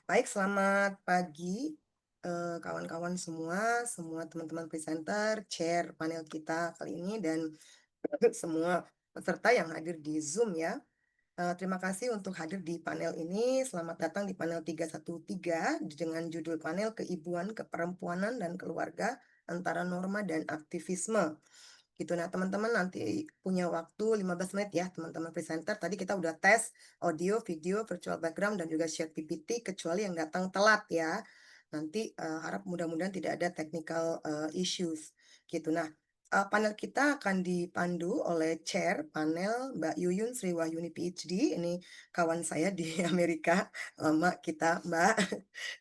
Baik, selamat pagi, kawan-kawan semua teman-teman presenter, chair panel kita kali ini, dan semua peserta yang hadir di Zoom ya. Terima kasih untuk hadir di panel ini. Selamat datang di panel 313 dengan judul panel Keibuan, Keperempuanan, dan Keluarga Antara Norma dan Aktivisme. Gitu. Nah, teman-teman nanti punya waktu 15 menit ya, teman-teman presenter. Tadi kita udah tes audio, video, virtual background, dan juga share PPT, kecuali yang datang telat ya. Nanti harap mudah-mudahan tidak ada technical issues gitu. Nah, panel kita akan dipandu oleh chair panel Mbak Yuyun Sri Wahyuni PhD. Ini kawan saya di Amerika, lama kita Mbak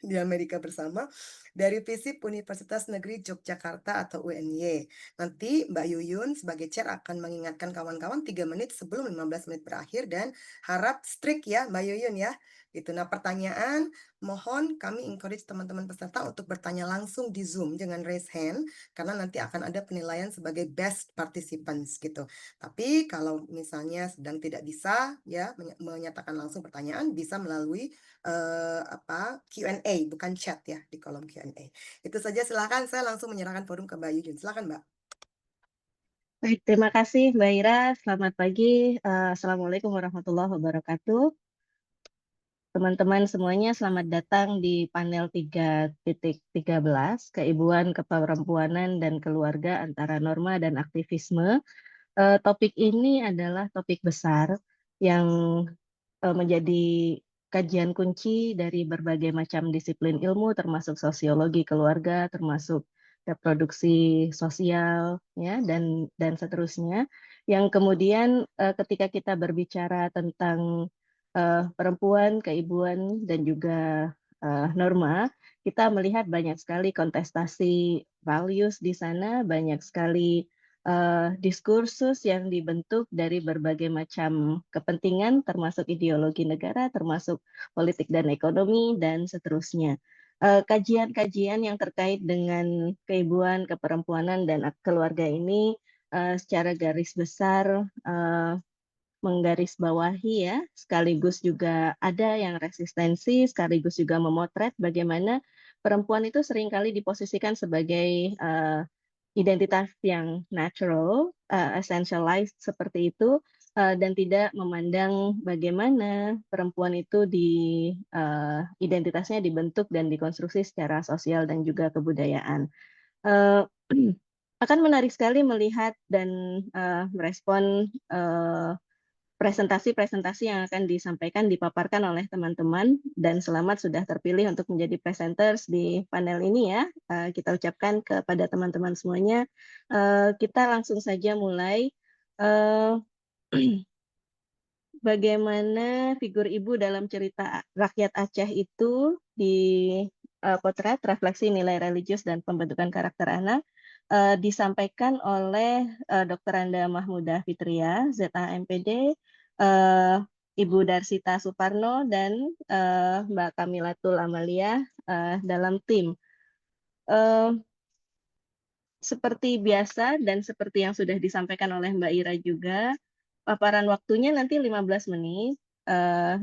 di Amerika bersama, dari FISIP Universitas Negeri Yogyakarta atau UNY. Nanti Mbak Yuyun sebagai chair akan mengingatkan kawan-kawan 3 menit sebelum 15 menit berakhir, dan harap strict ya Mbak Yuyun ya. Gitu. Nah, pertanyaan mohon kami encourage teman-teman peserta untuk bertanya langsung di Zoom, jangan raise hand karena nanti akan ada penilaian sebagai best participants gitu. Tapi kalau misalnya sedang tidak bisa ya menyatakan langsung pertanyaan, bisa melalui Q&A, bukan chat ya, di kolom Q&A. Itu saja, silakan, saya langsung menyerahkan forum ke Mbak Yuyun. Silakan Mbak. Baik, terima kasih Mbak Ira. Selamat pagi. Assalamualaikum warahmatullahi wabarakatuh. Teman-teman semuanya, selamat datang di panel 3.13, Keibuan, Keperempuanan, dan Keluarga Antara Norma dan Aktivisme. Topik ini adalah topik besar yang menjadi kajian kunci dari berbagai macam disiplin ilmu, termasuk sosiologi keluarga, termasuk reproduksi sosial, ya, dan seterusnya. Yang kemudian ketika kita berbicara tentang perempuan, keibuan, dan juga norma, kita melihat banyak sekali kontestasi values di sana, banyak sekali diskursus yang dibentuk dari berbagai macam kepentingan, termasuk ideologi negara, termasuk politik dan ekonomi, dan seterusnya. Kajian-kajian yang terkait dengan keibuan, keperempuanan, dan keluarga ini secara garis besar menggarisbawahi ya, sekaligus juga ada yang resistensi, sekaligus juga memotret bagaimana perempuan itu seringkali diposisikan sebagai identitas yang natural, essentialized seperti itu, dan tidak memandang bagaimana perempuan itu identitasnya dibentuk dan dikonstruksi secara sosial dan juga kebudayaan. Uh, akan menarik sekali melihat dan merespon presentasi-presentasi yang akan disampaikan, dipaparkan oleh teman-teman, dan selamat sudah terpilih untuk menjadi presenters di panel ini ya. Kita ucapkan kepada teman-teman semuanya. Kita langsung saja mulai. Bagaimana figur ibu dalam cerita rakyat Aceh itu potret refleksi nilai religius dan pembentukan karakter anak disampaikan oleh Dr. Anda Mahmudah Fitria, ZAMPD, Ibu Darsita Suparno, dan Mbak Kamilatul Amalia dalam tim. Seperti biasa dan seperti yang sudah disampaikan oleh Mbak Ira juga, paparan waktunya nanti 15 menit,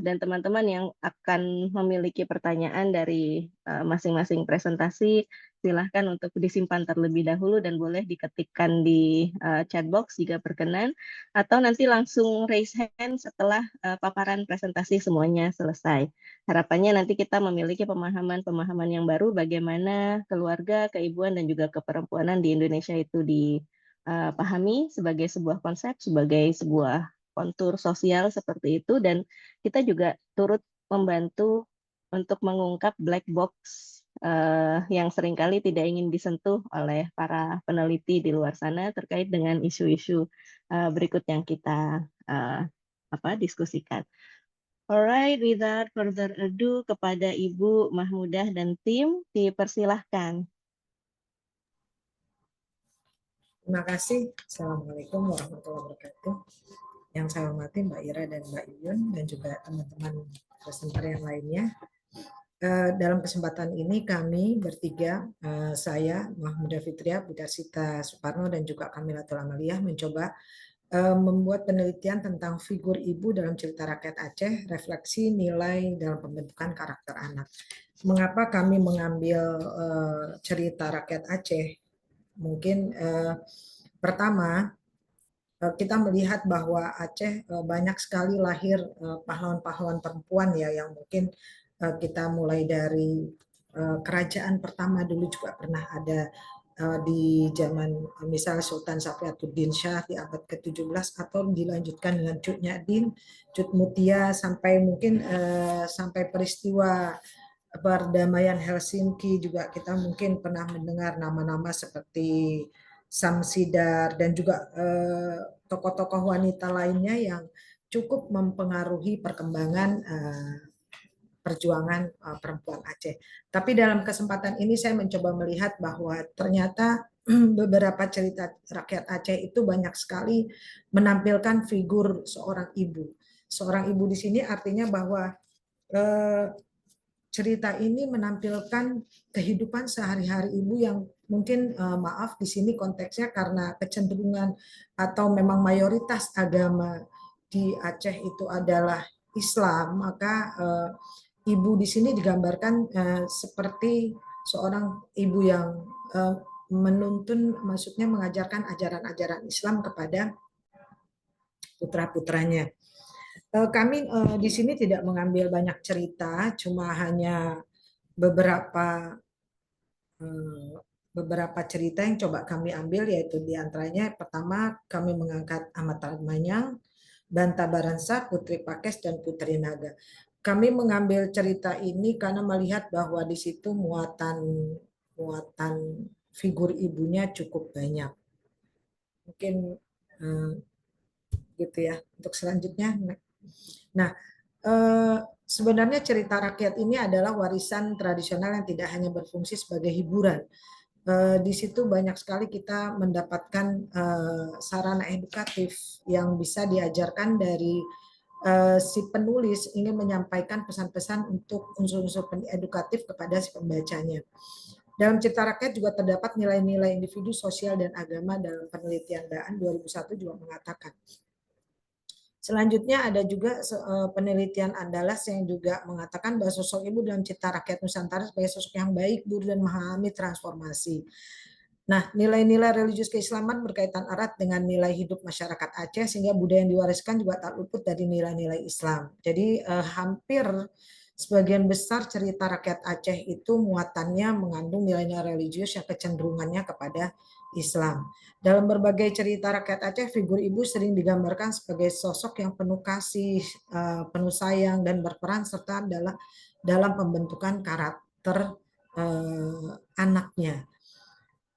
dan teman-teman yang akan memiliki pertanyaan dari masing-masing presentasi, silahkan untuk disimpan terlebih dahulu dan boleh diketikkan di chat box jika berkenan, atau nanti langsung raise hand setelah paparan presentasi semuanya selesai. Harapannya nanti kita memiliki pemahaman-pemahaman yang baru bagaimana keluarga, keibuan, dan juga keperempuanan di Indonesia itu dipahami sebagai sebuah konsep, sebagai sebuah kontur sosial seperti itu, dan kita juga turut membantu untuk mengungkap black box yang seringkali tidak ingin disentuh oleh para peneliti di luar sana terkait dengan isu-isu berikut yang kita diskusikan. Alright, without further ado, kepada Ibu Mahmudah dan tim, dipersilahkan. Terima kasih. Assalamualaikum warahmatullahi wabarakatuh. Yang saya hormati Mbak Ira dan Mbak Yuyun dan juga teman-teman presenter yang lainnya. Dalam kesempatan ini kami bertiga, saya Mahmudah Fitria, Bu Darsita Suparno, dan juga Kamilatul Amaliyah mencoba membuat penelitian tentang figur ibu dalam cerita rakyat Aceh, refleksi nilai dalam pembentukan karakter anak. Mengapa kami mengambil cerita rakyat Aceh? Mungkin pertama, kita melihat bahwa Aceh banyak sekali lahir pahlawan-pahlawan perempuan ya, yang mungkin kita mulai dari kerajaan pertama dulu juga pernah ada di zaman misalnya Sultan Safiatuddin Shah di abad ke-17, atau dilanjutkan dengan Cut Nyadin, Cut Mutia, sampai mungkin sampai peristiwa perdamaian Helsinki juga kita mungkin pernah mendengar nama-nama seperti Samsidar dan juga tokoh-tokoh wanita lainnya yang cukup mempengaruhi perkembangan perjuangan perempuan Aceh. Tapi dalam kesempatan ini saya mencoba melihat bahwa ternyata beberapa cerita rakyat Aceh itu banyak sekali menampilkan figur seorang ibu. Seorang ibu di sini artinya bahwa cerita ini menampilkan kehidupan sehari-hari ibu yang mungkin maaf di sini konteksnya karena kecenderungan atau memang mayoritas agama di Aceh itu adalah Islam, maka ibu di sini digambarkan seperti seorang ibu yang menuntun, maksudnya mengajarkan ajaran-ajaran Islam kepada putra-putranya. Kami di sini tidak mengambil banyak cerita, cuma hanya beberapa beberapa cerita yang coba kami ambil, yaitu diantaranya pertama kami mengangkat Amat Manyang, Banta Baransa, Putri Pakes, dan Putri Naga. Kami mengambil cerita ini karena melihat bahwa di situ muatan figur ibunya cukup banyak. Mungkin gitu ya. Untuk selanjutnya, nah sebenarnya cerita rakyat ini adalah warisan tradisional yang tidak hanya berfungsi sebagai hiburan. Di situ banyak sekali kita mendapatkan sarana edukatif yang bisa diajarkan dari si penulis ingin menyampaikan pesan-pesan untuk unsur-unsur edukatif kepada si pembacanya. Dalam cerita rakyat juga terdapat nilai-nilai individu, sosial, dan agama. Dalam penelitian Daan 2001 juga mengatakan. Selanjutnya ada juga penelitian Andalas yang juga mengatakan bahwa sosok ibu dalam cerita rakyat Nusantara sebagai sosok yang baik, guru, dan memahami transformasi. Nah, nilai-nilai religius keislaman berkaitan erat dengan nilai hidup masyarakat Aceh, sehingga budaya yang diwariskan juga tak luput dari nilai-nilai Islam. Jadi hampir sebagian besar cerita rakyat Aceh itu muatannya mengandung nilai-nilai religius yang kecenderungannya kepada Islam. Dalam berbagai cerita rakyat Aceh, figur ibu sering digambarkan sebagai sosok yang penuh kasih, penuh sayang, dan berperan serta dalam pembentukan karakter anaknya.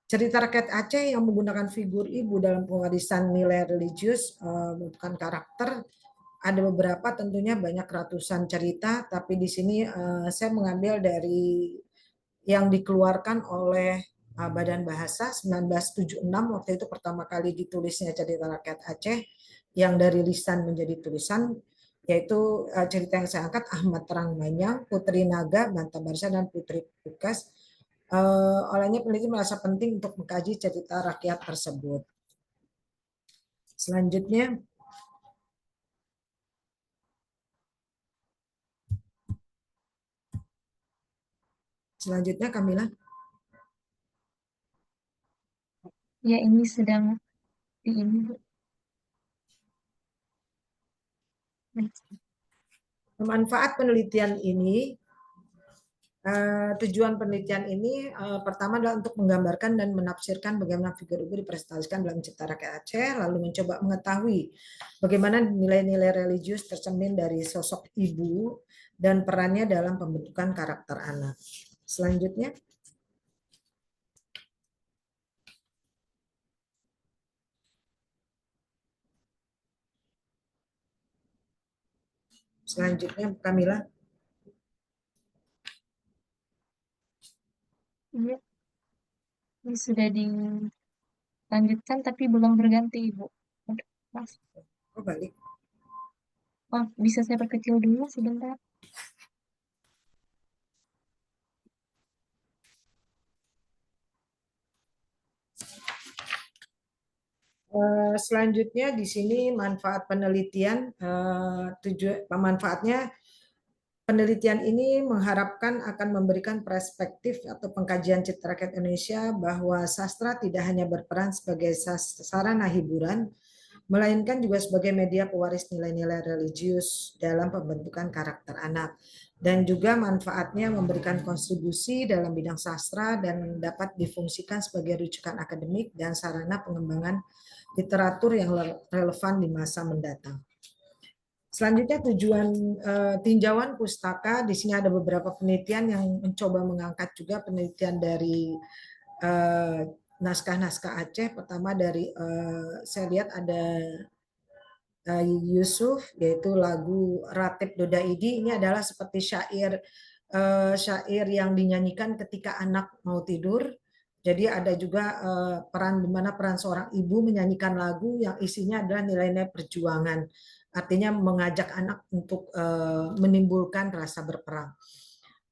Cerita rakyat Aceh yang menggunakan figur ibu dalam pewarisan nilai religius, bukan karakter, ada beberapa, tentunya banyak ratusan cerita, tapi di sini saya mengambil dari yang dikeluarkan oleh Badan Bahasa 1976, waktu itu pertama kali ditulisnya cerita rakyat Aceh, yang dari lisan menjadi tulisan, yaitu cerita yang saya angkat Ahmad Terang Manyang, Putri Naga, Banta Barsa, dan Putri Pukas. Olehnya peneliti merasa penting untuk mengkaji cerita rakyat tersebut. Selanjutnya, Kamila. Ya, ini sedang di ini, Bu. Manfaat penelitian ini, tujuan penelitian ini pertama adalah untuk menggambarkan dan menafsirkan bagaimana figur ibu dipresentasikan dalam cerita rakyat Aceh, lalu mencoba mengetahui bagaimana nilai-nilai religius tercermin dari sosok ibu dan perannya dalam pembentukan karakter anak. Selanjutnya. Selanjutnya, Kamila. Iya, ini sudah dilanjutkan tapi belum berganti, Ibu. Mas. Oh, balik. Oh, bisa saya perkecil dulu sebentar? Selanjutnya di sini manfaat penelitian, manfaatnya penelitian ini mengharapkan akan memberikan perspektif atau pengkajian citra rakyat Indonesia bahwa sastra tidak hanya berperan sebagai sarana hiburan, melainkan juga sebagai media pewaris nilai-nilai religius dalam pembentukan karakter anak. Dan juga manfaatnya memberikan kontribusi dalam bidang sastra dan dapat difungsikan sebagai rujukan akademik dan sarana pengembangan literatur yang relevan di masa mendatang. Selanjutnya tujuan tinjauan pustaka, di sini ada beberapa penelitian yang mencoba mengangkat juga penelitian dari naskah-naskah Aceh. Pertama dari saya lihat ada Yusuf, yaitu lagu Ratib Dodaidi. Ini adalah seperti syair yang dinyanyikan ketika anak mau tidur. Jadi ada juga peran di mana peran seorang ibu menyanyikan lagu yang isinya adalah nilai-nilai perjuangan. Artinya mengajak anak untuk menimbulkan rasa berperang.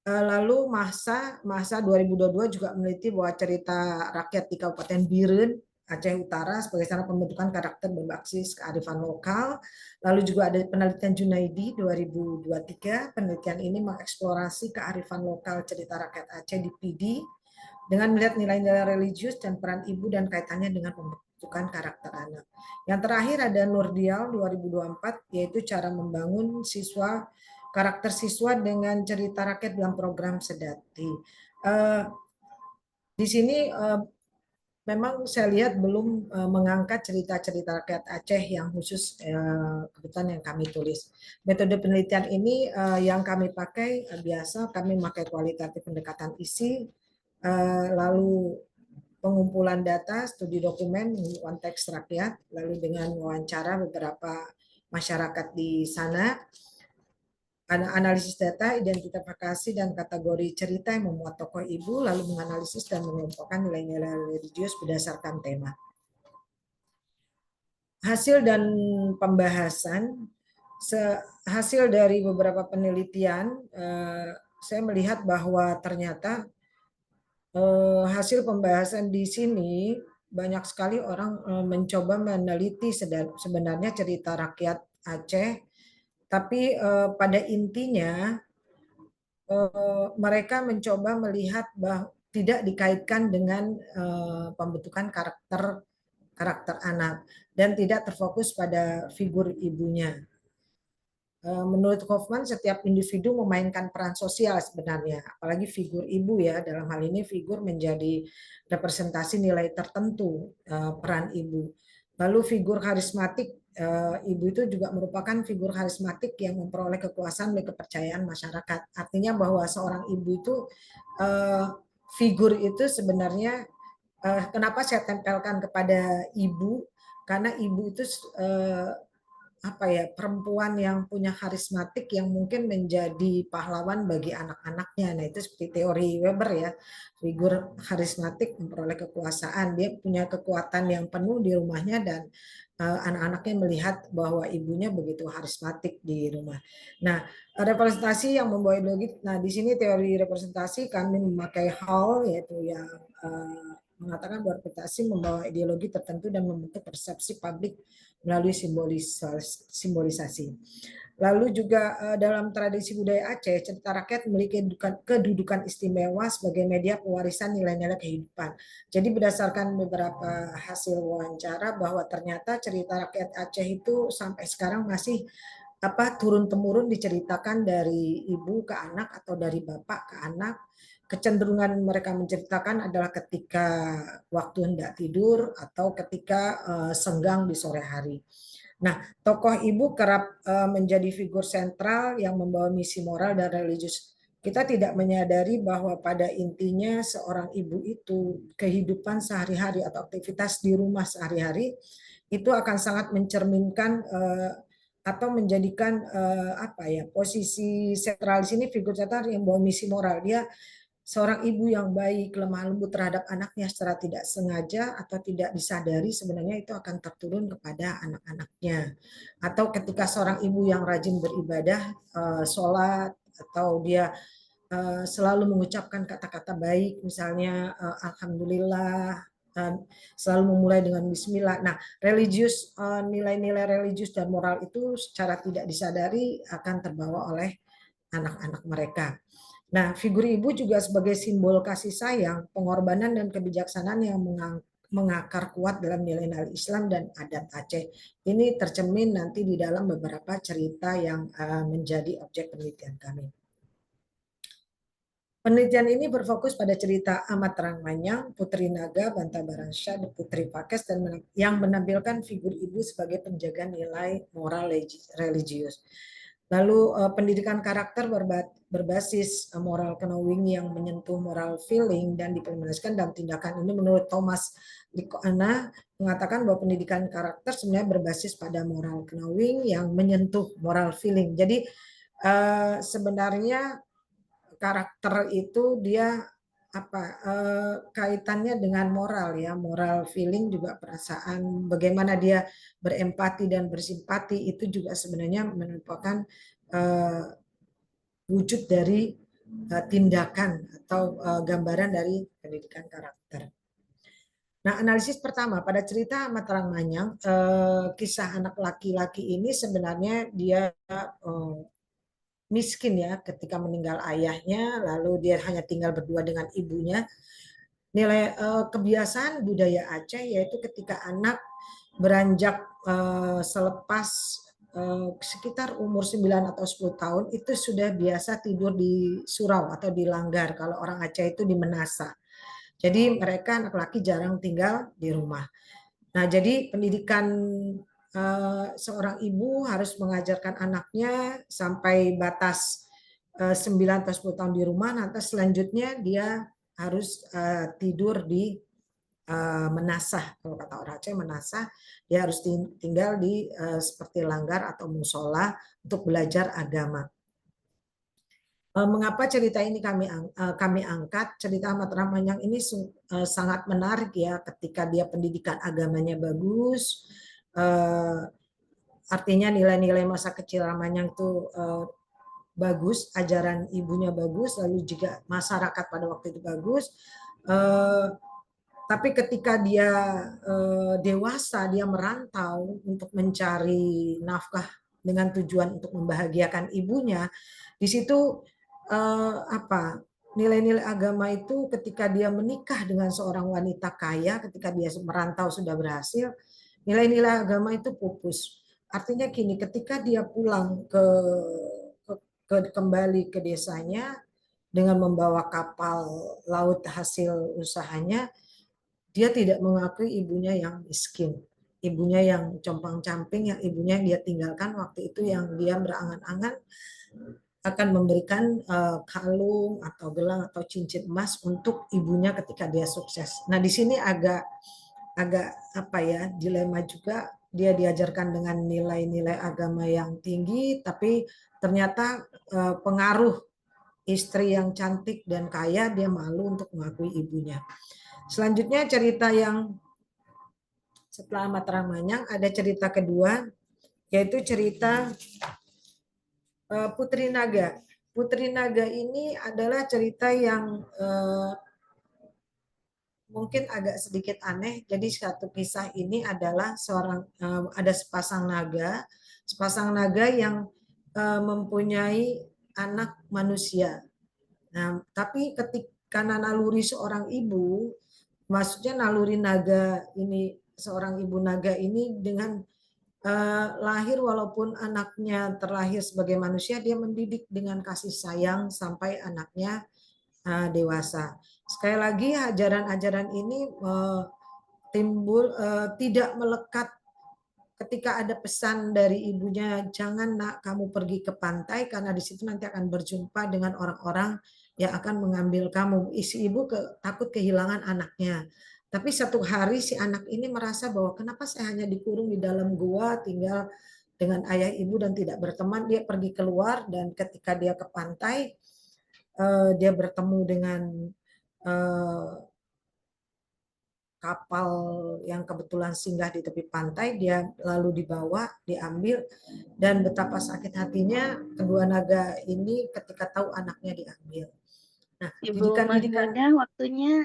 Lalu Mahsa 2022 juga meneliti bahwa cerita rakyat di Kabupaten Biren, Aceh Utara sebagai sarana pembentukan karakter berbasis kearifan lokal. Lalu juga ada penelitian Junaidi 2023. Penelitian ini mengeksplorasi kearifan lokal cerita rakyat Aceh di PD dengan melihat nilai-nilai religius dan peran ibu dan kaitannya dengan pembentukan karakter anak. Yang terakhir ada Nurdial 2024, yaitu cara membangun karakter siswa dengan cerita rakyat dalam program Sedati. Di sini memang saya lihat belum mengangkat cerita-cerita rakyat Aceh yang khusus kebetulan yang kami tulis. Metode penelitian ini yang kami pakai biasa kami memakai kualitatif pendekatan isi, lalu pengumpulan data, studi dokumen, konteks rakyat, lalu dengan wawancara beberapa masyarakat di sana, analisis data, identifikasi dan kategori cerita yang memuat tokoh ibu, lalu menganalisis dan mengelompokkan nilai-nilai religius berdasarkan tema. Hasil dan pembahasan, hasil dari beberapa penelitian, saya melihat bahwa ternyata hasil pembahasan di sini banyak sekali orang mencoba meneliti sebenarnya cerita rakyat Aceh, tapi pada intinya mereka mencoba melihat bahwa tidak dikaitkan dengan pembentukan karakter anak dan tidak terfokus pada figur ibunya. Menurut Hoffman, setiap individu memainkan peran sosial sebenarnya, apalagi figur ibu ya, dalam hal ini figur menjadi representasi nilai tertentu peran ibu. Lalu figur karismatik, ibu itu juga merupakan figur karismatik yang memperoleh kekuasaan dan kepercayaan masyarakat. Artinya bahwa seorang ibu itu, figur itu sebenarnya, kenapa saya tempelkan kepada ibu, karena ibu itu perempuan yang punya karismatik yang mungkin menjadi pahlawan bagi anak-anaknya. Nah, itu seperti teori Weber ya. Figur karismatik memperoleh kekuasaan, dia punya kekuatan yang penuh di rumahnya dan anak-anaknya melihat bahwa ibunya begitu karismatik di rumah. Nah, representasi yang membawa ideologi. Nah, di sini teori representasi kami memakai Hall, yaitu yang mengatakan bahwa representasi membawa ideologi tertentu dan membentuk persepsi publik melalui simbolisasi. Lalu juga dalam tradisi budaya Aceh, cerita rakyat memiliki kedudukan istimewa sebagai media pewarisan nilai-nilai kehidupan. Jadi berdasarkan beberapa hasil wawancara bahwa ternyata cerita rakyat Aceh itu sampai sekarang masih turun-temurun diceritakan dari ibu ke anak atau dari bapak ke anak. Kecenderungan mereka menceritakan adalah ketika waktu hendak tidur atau ketika senggang di sore hari. Nah, tokoh ibu kerap menjadi figur sentral yang membawa misi moral dan religius. Kita tidak menyadari bahwa pada intinya seorang ibu itu kehidupan sehari-hari atau aktivitas di rumah sehari-hari itu akan sangat mencerminkan atau menjadikan posisi sentral di sini figur sentral yang membawa misi moral. Dia seorang ibu yang baik, lemah lembut terhadap anaknya secara tidak sengaja atau tidak disadari sebenarnya itu akan terturun kepada anak-anaknya. Atau ketika seorang ibu yang rajin beribadah, sholat, atau dia selalu mengucapkan kata-kata baik, misalnya alhamdulillah, selalu memulai dengan bismillah. Nah, religius, nilai-nilai religius dan moral itu secara tidak disadari akan terbawa oleh anak-anak mereka. Nah, figur ibu juga sebagai simbol kasih sayang, pengorbanan dan kebijaksanaan yang mengakar kuat dalam nilai-nilai Islam dan adat Aceh. Ini tercermin nanti di dalam beberapa cerita yang menjadi objek penelitian kami. Penelitian ini berfokus pada cerita Amat Terang Manyang, Putri Naga, Banta Baransyah, Putri Pakes, dan yang menampilkan figur ibu sebagai penjaga nilai moral religius. Lalu pendidikan karakter berbasis moral knowing yang menyentuh moral feeling dan diimplementasikan dalam tindakan ini menurut Thomas Lickona mengatakan bahwa pendidikan karakter sebenarnya berbasis pada moral knowing yang menyentuh moral feeling. Jadi sebenarnya karakter itu dia kaitannya dengan moral ya, moral feeling juga perasaan, bagaimana dia berempati dan bersimpati itu juga sebenarnya merupakan wujud dari tindakan atau gambaran dari pendidikan karakter. Nah, analisis pertama pada cerita Amat Terang Manyang, kisah anak laki-laki ini sebenarnya dia miskin ya ketika meninggal ayahnya, lalu dia hanya tinggal berdua dengan ibunya. Nilai kebiasaan budaya Aceh yaitu ketika anak beranjak selepas sekitar umur 9 atau 10 tahun itu sudah biasa tidur di surau atau di langgar, kalau orang Aceh itu di menasa. Jadi mereka anak laki jarang tinggal di rumah. Nah, jadi pendidikan seorang ibu harus mengajarkan anaknya sampai batas 9 atau 10 tahun di rumah, nanti selanjutnya dia harus tidur di menasah. Kalau kata orang Aceh menasah, dia harus tinggal di seperti langgar atau musola untuk belajar agama. Mengapa cerita ini kami angkat? Cerita Amat Terang Manyang ini sangat menarik ya, ketika dia pendidikan agamanya bagus, artinya nilai-nilai masa kecil Manyang itu bagus, ajaran ibunya bagus, lalu juga masyarakat pada waktu itu bagus. Tapi ketika dia dewasa, dia merantau untuk mencari nafkah dengan tujuan untuk membahagiakan ibunya. Di situ nilai-nilai agama itu ketika dia menikah dengan seorang wanita kaya, ketika dia merantau sudah berhasil, nilai-nilai agama itu pupus. Artinya gini, ketika dia pulang kembali ke desanya dengan membawa kapal laut hasil usahanya, dia tidak mengakui ibunya yang miskin, ibunya yang compang-camping, yang ibunya dia tinggalkan waktu itu, yang dia berangan-angan akan memberikan kalung atau gelang atau cincin emas untuk ibunya ketika dia sukses. Nah, di sini agak dilema juga. Dia diajarkan dengan nilai-nilai agama yang tinggi, tapi ternyata pengaruh istri yang cantik dan kaya, dia malu untuk mengakui ibunya. Selanjutnya cerita yang setelah Amat Terang Manyang ada cerita kedua, yaitu cerita Putri Naga. Putri Naga ini adalah cerita yang mungkin agak sedikit aneh. Jadi satu kisah ini adalah ada sepasang naga yang mempunyai anak manusia. Nah, tapi ketika naluri seorang ibu, maksudnya naluri naga ini, seorang ibu naga ini dengan lahir walaupun anaknya terlahir sebagai manusia, dia mendidik dengan kasih sayang sampai anaknya dewasa. Sekali lagi ajaran-ajaran ini timbul tidak melekat ketika ada pesan dari ibunya, jangan nak kamu pergi ke pantai karena di situ nanti akan berjumpa dengan orang-orang yang akan mengambil kamu. Isi ibu takut kehilangan anaknya. Tapi satu hari si anak ini merasa bahwa kenapa saya hanya dikurung di dalam gua, tinggal dengan ayah ibu dan tidak berteman. Dia pergi keluar dan ketika dia ke pantai, dia bertemu dengan kapal yang kebetulan singgah di tepi pantai, dia lalu diambil, dan betapa sakit hatinya kedua naga ini ketika tahu anaknya diambil. Nah, Ibu Mahmudah, waktunya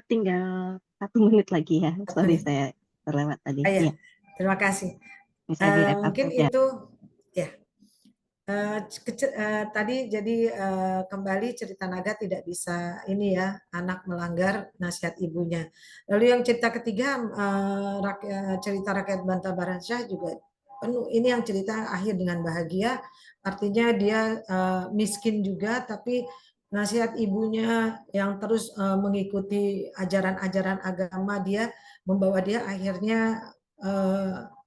tinggal 1 menit lagi ya. Satu Sorry menit. saya terlewat tadi. Ah, ya, Iya, terima kasih. bisa di-wrap up Mungkin saja. itu ya. Tadi jadi kembali cerita naga tidak bisa ini ya, anak melanggar nasihat ibunya. Lalu yang cerita ketiga, cerita rakyat Banta Baransyah juga penuh. Ini yang cerita akhir dengan bahagia, artinya dia miskin juga, tapi nasihat ibunya yang terus mengikuti ajaran-ajaran agama dia membawa dia akhirnya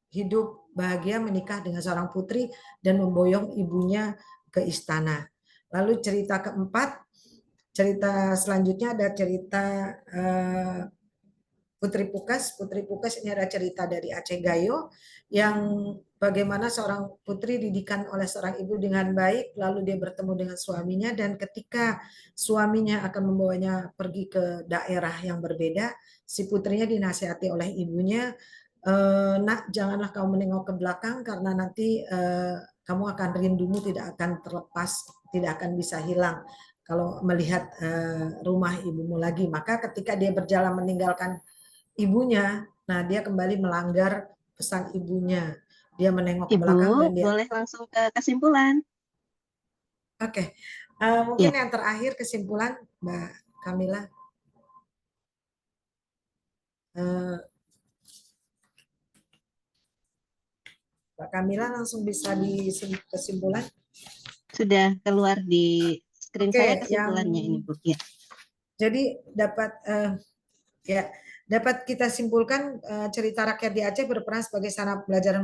hidup bahagia menikah dengan seorang putri dan memboyong ibunya ke istana. Lalu cerita keempat, cerita selanjutnya ada cerita Putri Pukas. Putri Pukas ini adalah cerita dari Aceh Gayo yang bagaimana seorang putri didikan oleh seorang ibu dengan baik, lalu dia bertemu dengan suaminya, dan ketika suaminya akan membawanya pergi ke daerah yang berbeda, si putrinya dinasihati oleh ibunya, nak, janganlah kamu menengok ke belakang karena nanti kamu akan rindumu tidak akan terlepas, tidak akan bisa hilang kalau melihat rumah ibumu lagi. Maka ketika dia berjalan meninggalkan ibunya, nah dia kembali melanggar pesan ibunya. Dia menengok ke Ibu, belakang dan dia, boleh langsung ke kesimpulan. oke. Mungkin Ya, yang terakhir kesimpulan, Mbak Kamila. Eh, Mbak Kamila langsung bisa di kesimpulan. sudah keluar di screen Oke, saya yang kesimpulannya ini, Bu. Ya. jadi ya dapat kita simpulkan cerita rakyat di Aceh berperan sebagai sarana pembelajaran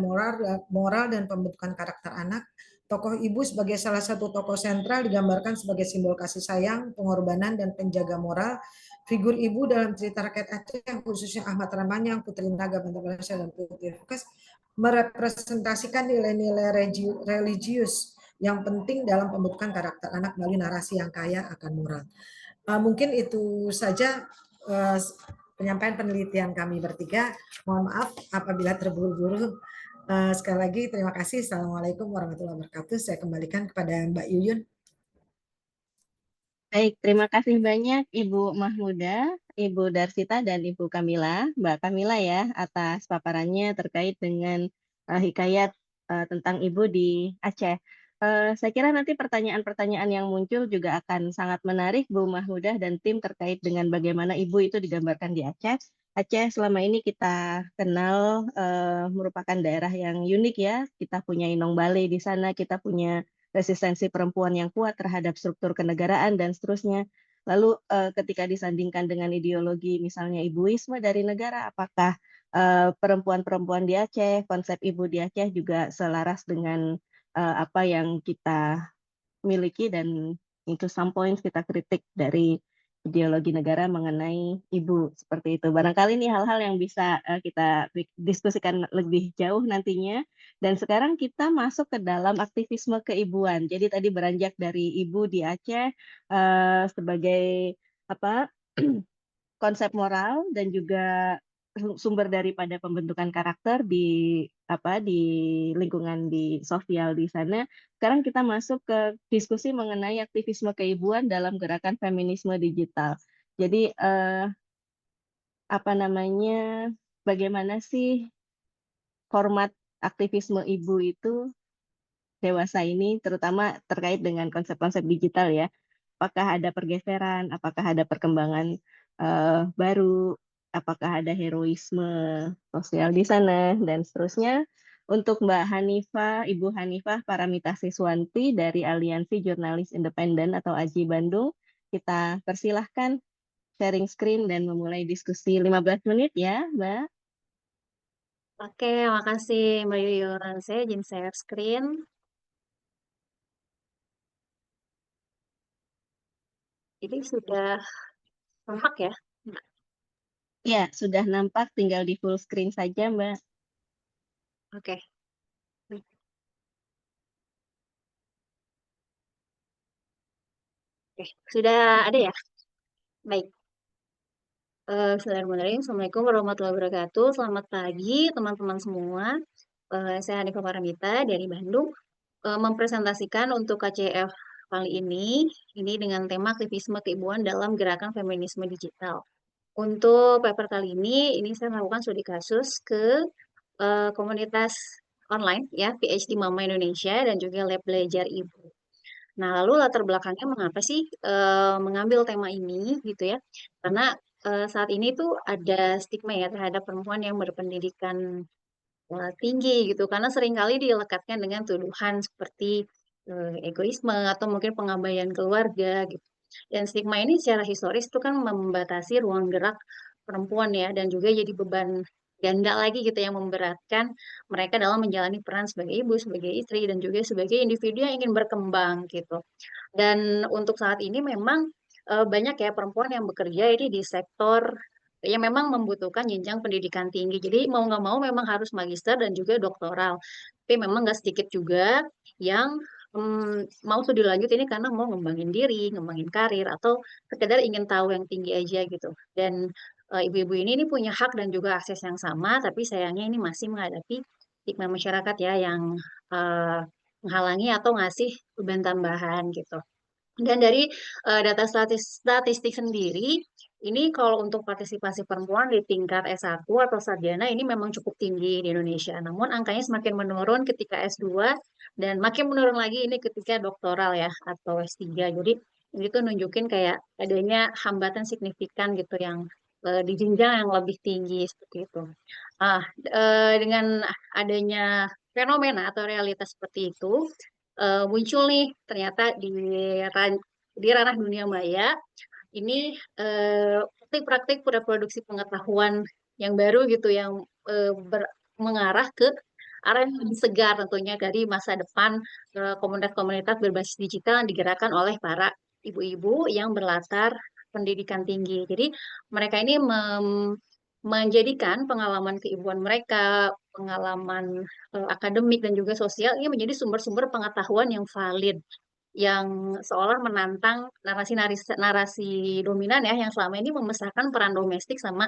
moral dan pembentukan karakter anak. Tokoh ibu sebagai salah satu tokoh sentral digambarkan sebagai simbol kasih sayang, pengorbanan, dan penjaga moral. Figur ibu dalam cerita rakyat Aceh, khususnya Ahmad Ramanyang, Putri Naga Banta Baransyah, dan Putri Fukas, merepresentasikan nilai-nilai religius yang penting dalam pembentukan karakter anak melalui narasi yang kaya akan moral. Mungkin itu saja penyampaian penelitian kami bertiga. Mohon maaf apabila terburu-buru. Sekali lagi terima kasih. Assalamualaikum warahmatullahi wabarakatuh. Saya kembalikan kepada Mbak Yuyun. Baik, terima kasih banyak Ibu Mahmuda, Ibu Darsita, dan Ibu Kamila, Mbak Kamila ya, atas paparannya terkait dengan hikayat tentang Ibu di Aceh. Saya kira nanti pertanyaan-pertanyaan yang muncul juga akan sangat menarik, Bu Mahmuda dan tim terkait dengan bagaimana Ibu itu digambarkan di Aceh. Aceh selama ini kita kenal merupakan daerah yang unik ya. Kita punya Inong Bale di sana, kita punya resistensi perempuan yang kuat terhadap struktur kenegaraan dan seterusnya. Lalu ketika disandingkan dengan ideologi misalnya ibuisme dari negara, apakah perempuan-perempuan di Aceh, konsep ibu di Aceh juga selaras dengan apa yang kita miliki dan into some points kita kritik dari ideologi negara mengenai ibu seperti itu. Barangkali ini hal-hal yang bisa kita diskusikan lebih jauh nantinya. Dan sekarang kita masuk ke dalam aktivisme keibuan. Jadi tadi beranjak dari ibu di Aceh sebagai apa konsep moral dan juga sumber daripada pembentukan karakter di lingkungan di sosial di sana. Sekarang kita masuk ke diskusi mengenai aktivisme keibuan dalam gerakan feminisme digital. Jadi apa namanya bagaimana sih format aktivisme ibu itu dewasa ini terutama terkait dengan konsep-konsep digital ya. Apakah ada pergeseran, apakah ada perkembangan baru, apakah ada heroisme sosial di sana dan seterusnya. Untuk Mbak Hanifah, Ibu Hanifah Paramita Siswanti dari Aliansi Jurnalis Independen atau AJI Bandung, kita persilahkan sharing screen dan memulai diskusi 15 menit ya, Mbak. Oke, makasih Mbak Yuyun. Saya izin share screen. Ini sudah nampak ya? Ya, sudah nampak, tinggal di full screen saja, Mbak. Oke. Oke, sudah ada ya? Baik. Bismillahirrahmanirrahim. Assalamualaikum warahmatullahi wabarakatuh. Selamat pagi teman-teman semua. Saya Hanifah Paramita dari Bandung. Mempresentasikan untuk KCF kali ini dengan tema aktivisme keibuan dalam gerakan feminisme digital. Untuk paper kali ini saya melakukan studi kasus ke komunitas online ya, PhD Mama Indonesia dan juga Lab Belajar Ibu. Nah, lalu latar belakangnya mengapa sih mengambil tema ini gitu ya? Karena saat ini tuh ada stigma ya terhadap perempuan yang berpendidikan tinggi gitu, karena seringkali dilekatkan dengan tuduhan seperti egoisme atau mungkin pengabaian keluarga gitu. Dan stigma ini secara historis itu kan membatasi ruang gerak perempuan ya, dan juga jadi beban ganda lagi gitu yang memberatkan mereka dalam menjalani peran sebagai ibu, sebagai istri, dan juga sebagai individu yang ingin berkembang gitu. Dan untuk saat ini memang banyak ya perempuan yang bekerja ini di sektor yang memang membutuhkan jenjang pendidikan tinggi. Jadi mau nggak mau memang harus magister dan juga doktoral. Tapi memang nggak sedikit juga yang mau studi lanjut ini karena mau ngembangin diri, ngembangin karir, atau sekedar ingin tahu yang tinggi aja gitu. Dan ibu-ibu ini punya hak dan juga akses yang sama, tapi sayangnya ini masih menghadapi stigma masyarakat ya yang eh, menghalangi atau ngasih beban tambahan gitu. Dan dari data statistik sendiri, ini kalau untuk partisipasi perempuan di tingkat S1 atau sarjana ini memang cukup tinggi di Indonesia. Namun angkanya semakin menurun ketika S2 dan makin menurun lagi ini ketika doktoral ya atau S3. Jadi ini tuh nunjukin kayak adanya hambatan signifikan gitu yang di jenjang yang lebih tinggi seperti itu. Ah, dengan adanya fenomena atau realitas seperti itu, muncul nih ternyata di ranah dunia maya ini praktik-praktik produksi pengetahuan yang baru gitu yang mengarah ke arah yang lebih segar tentunya dari masa depan komunitas-komunitas berbasis digital yang digerakkan oleh para ibu-ibu yang berlatar pendidikan tinggi. Jadi mereka ini menjadikan pengalaman keibuan mereka, pengalaman akademik dan juga sosial ini menjadi sumber-sumber pengetahuan yang valid, yang seolah menantang narasi dominan ya yang selama ini membesarkan peran domestik sama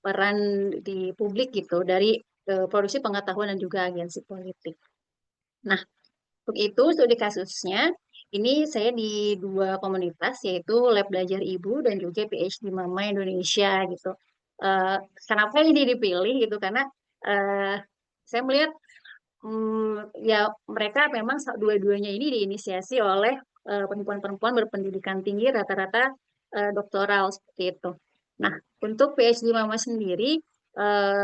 peran di publik gitu dari produksi pengetahuan dan juga agensi politik. Nah, untuk itu studi kasusnya ini saya di dua komunitas yaitu Lab Belajar Ibu dan juga PhD Mama Indonesia gitu. Eh, Kenapa ini dipilih gitu? Karena eh, saya melihat ya mereka memang dua-duanya ini diinisiasi oleh perempuan-perempuan berpendidikan tinggi rata-rata doktoral seperti itu. Nah, untuk PhD Mama sendiri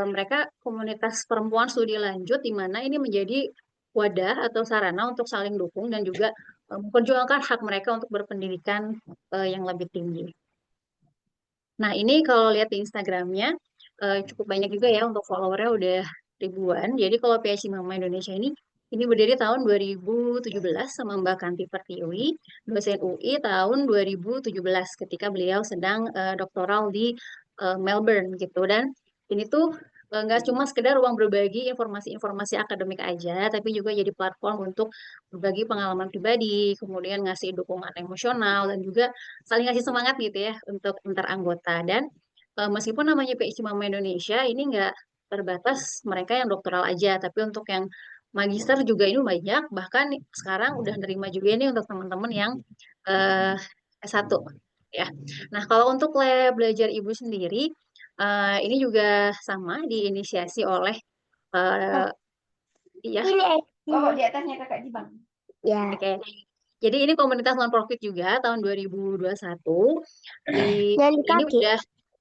mereka komunitas perempuan studi lanjut di mana ini menjadi wadah atau sarana untuk saling dukung dan juga memperjuangkan hak mereka untuk berpendidikan yang lebih tinggi. Nah, ini kalau lihat di Instagramnya cukup banyak juga ya untuk followernya udah ribuan. Jadi kalau PSI Mama Indonesia ini berdiri tahun 2017 sama Mbak Kanti Pertiwi, dosen UI tahun 2017 ketika beliau sedang doktoral di Melbourne gitu. Dan ini tuh nggak cuma sekedar ruang berbagi informasi-informasi akademik aja, tapi juga jadi platform untuk berbagi pengalaman pribadi, kemudian ngasih dukungan emosional dan juga saling ngasih semangat gitu ya untuk antar anggota. Dan meskipun namanya PhD Mama Indonesia ini nggak terbatas mereka yang doktoral aja, tapi untuk yang magister juga ini banyak, bahkan sekarang udah nerima juga ini untuk teman-teman yang eh, S1 ya. Nah, kalau untuk lab belajar ibu sendiri ini juga sama diinisiasi oleh eh, ya. Oh, di atasnya kakak Jibang. Ya. Oke. Jadi ini komunitas non-profit juga tahun 2021. Yang di Ini kaki.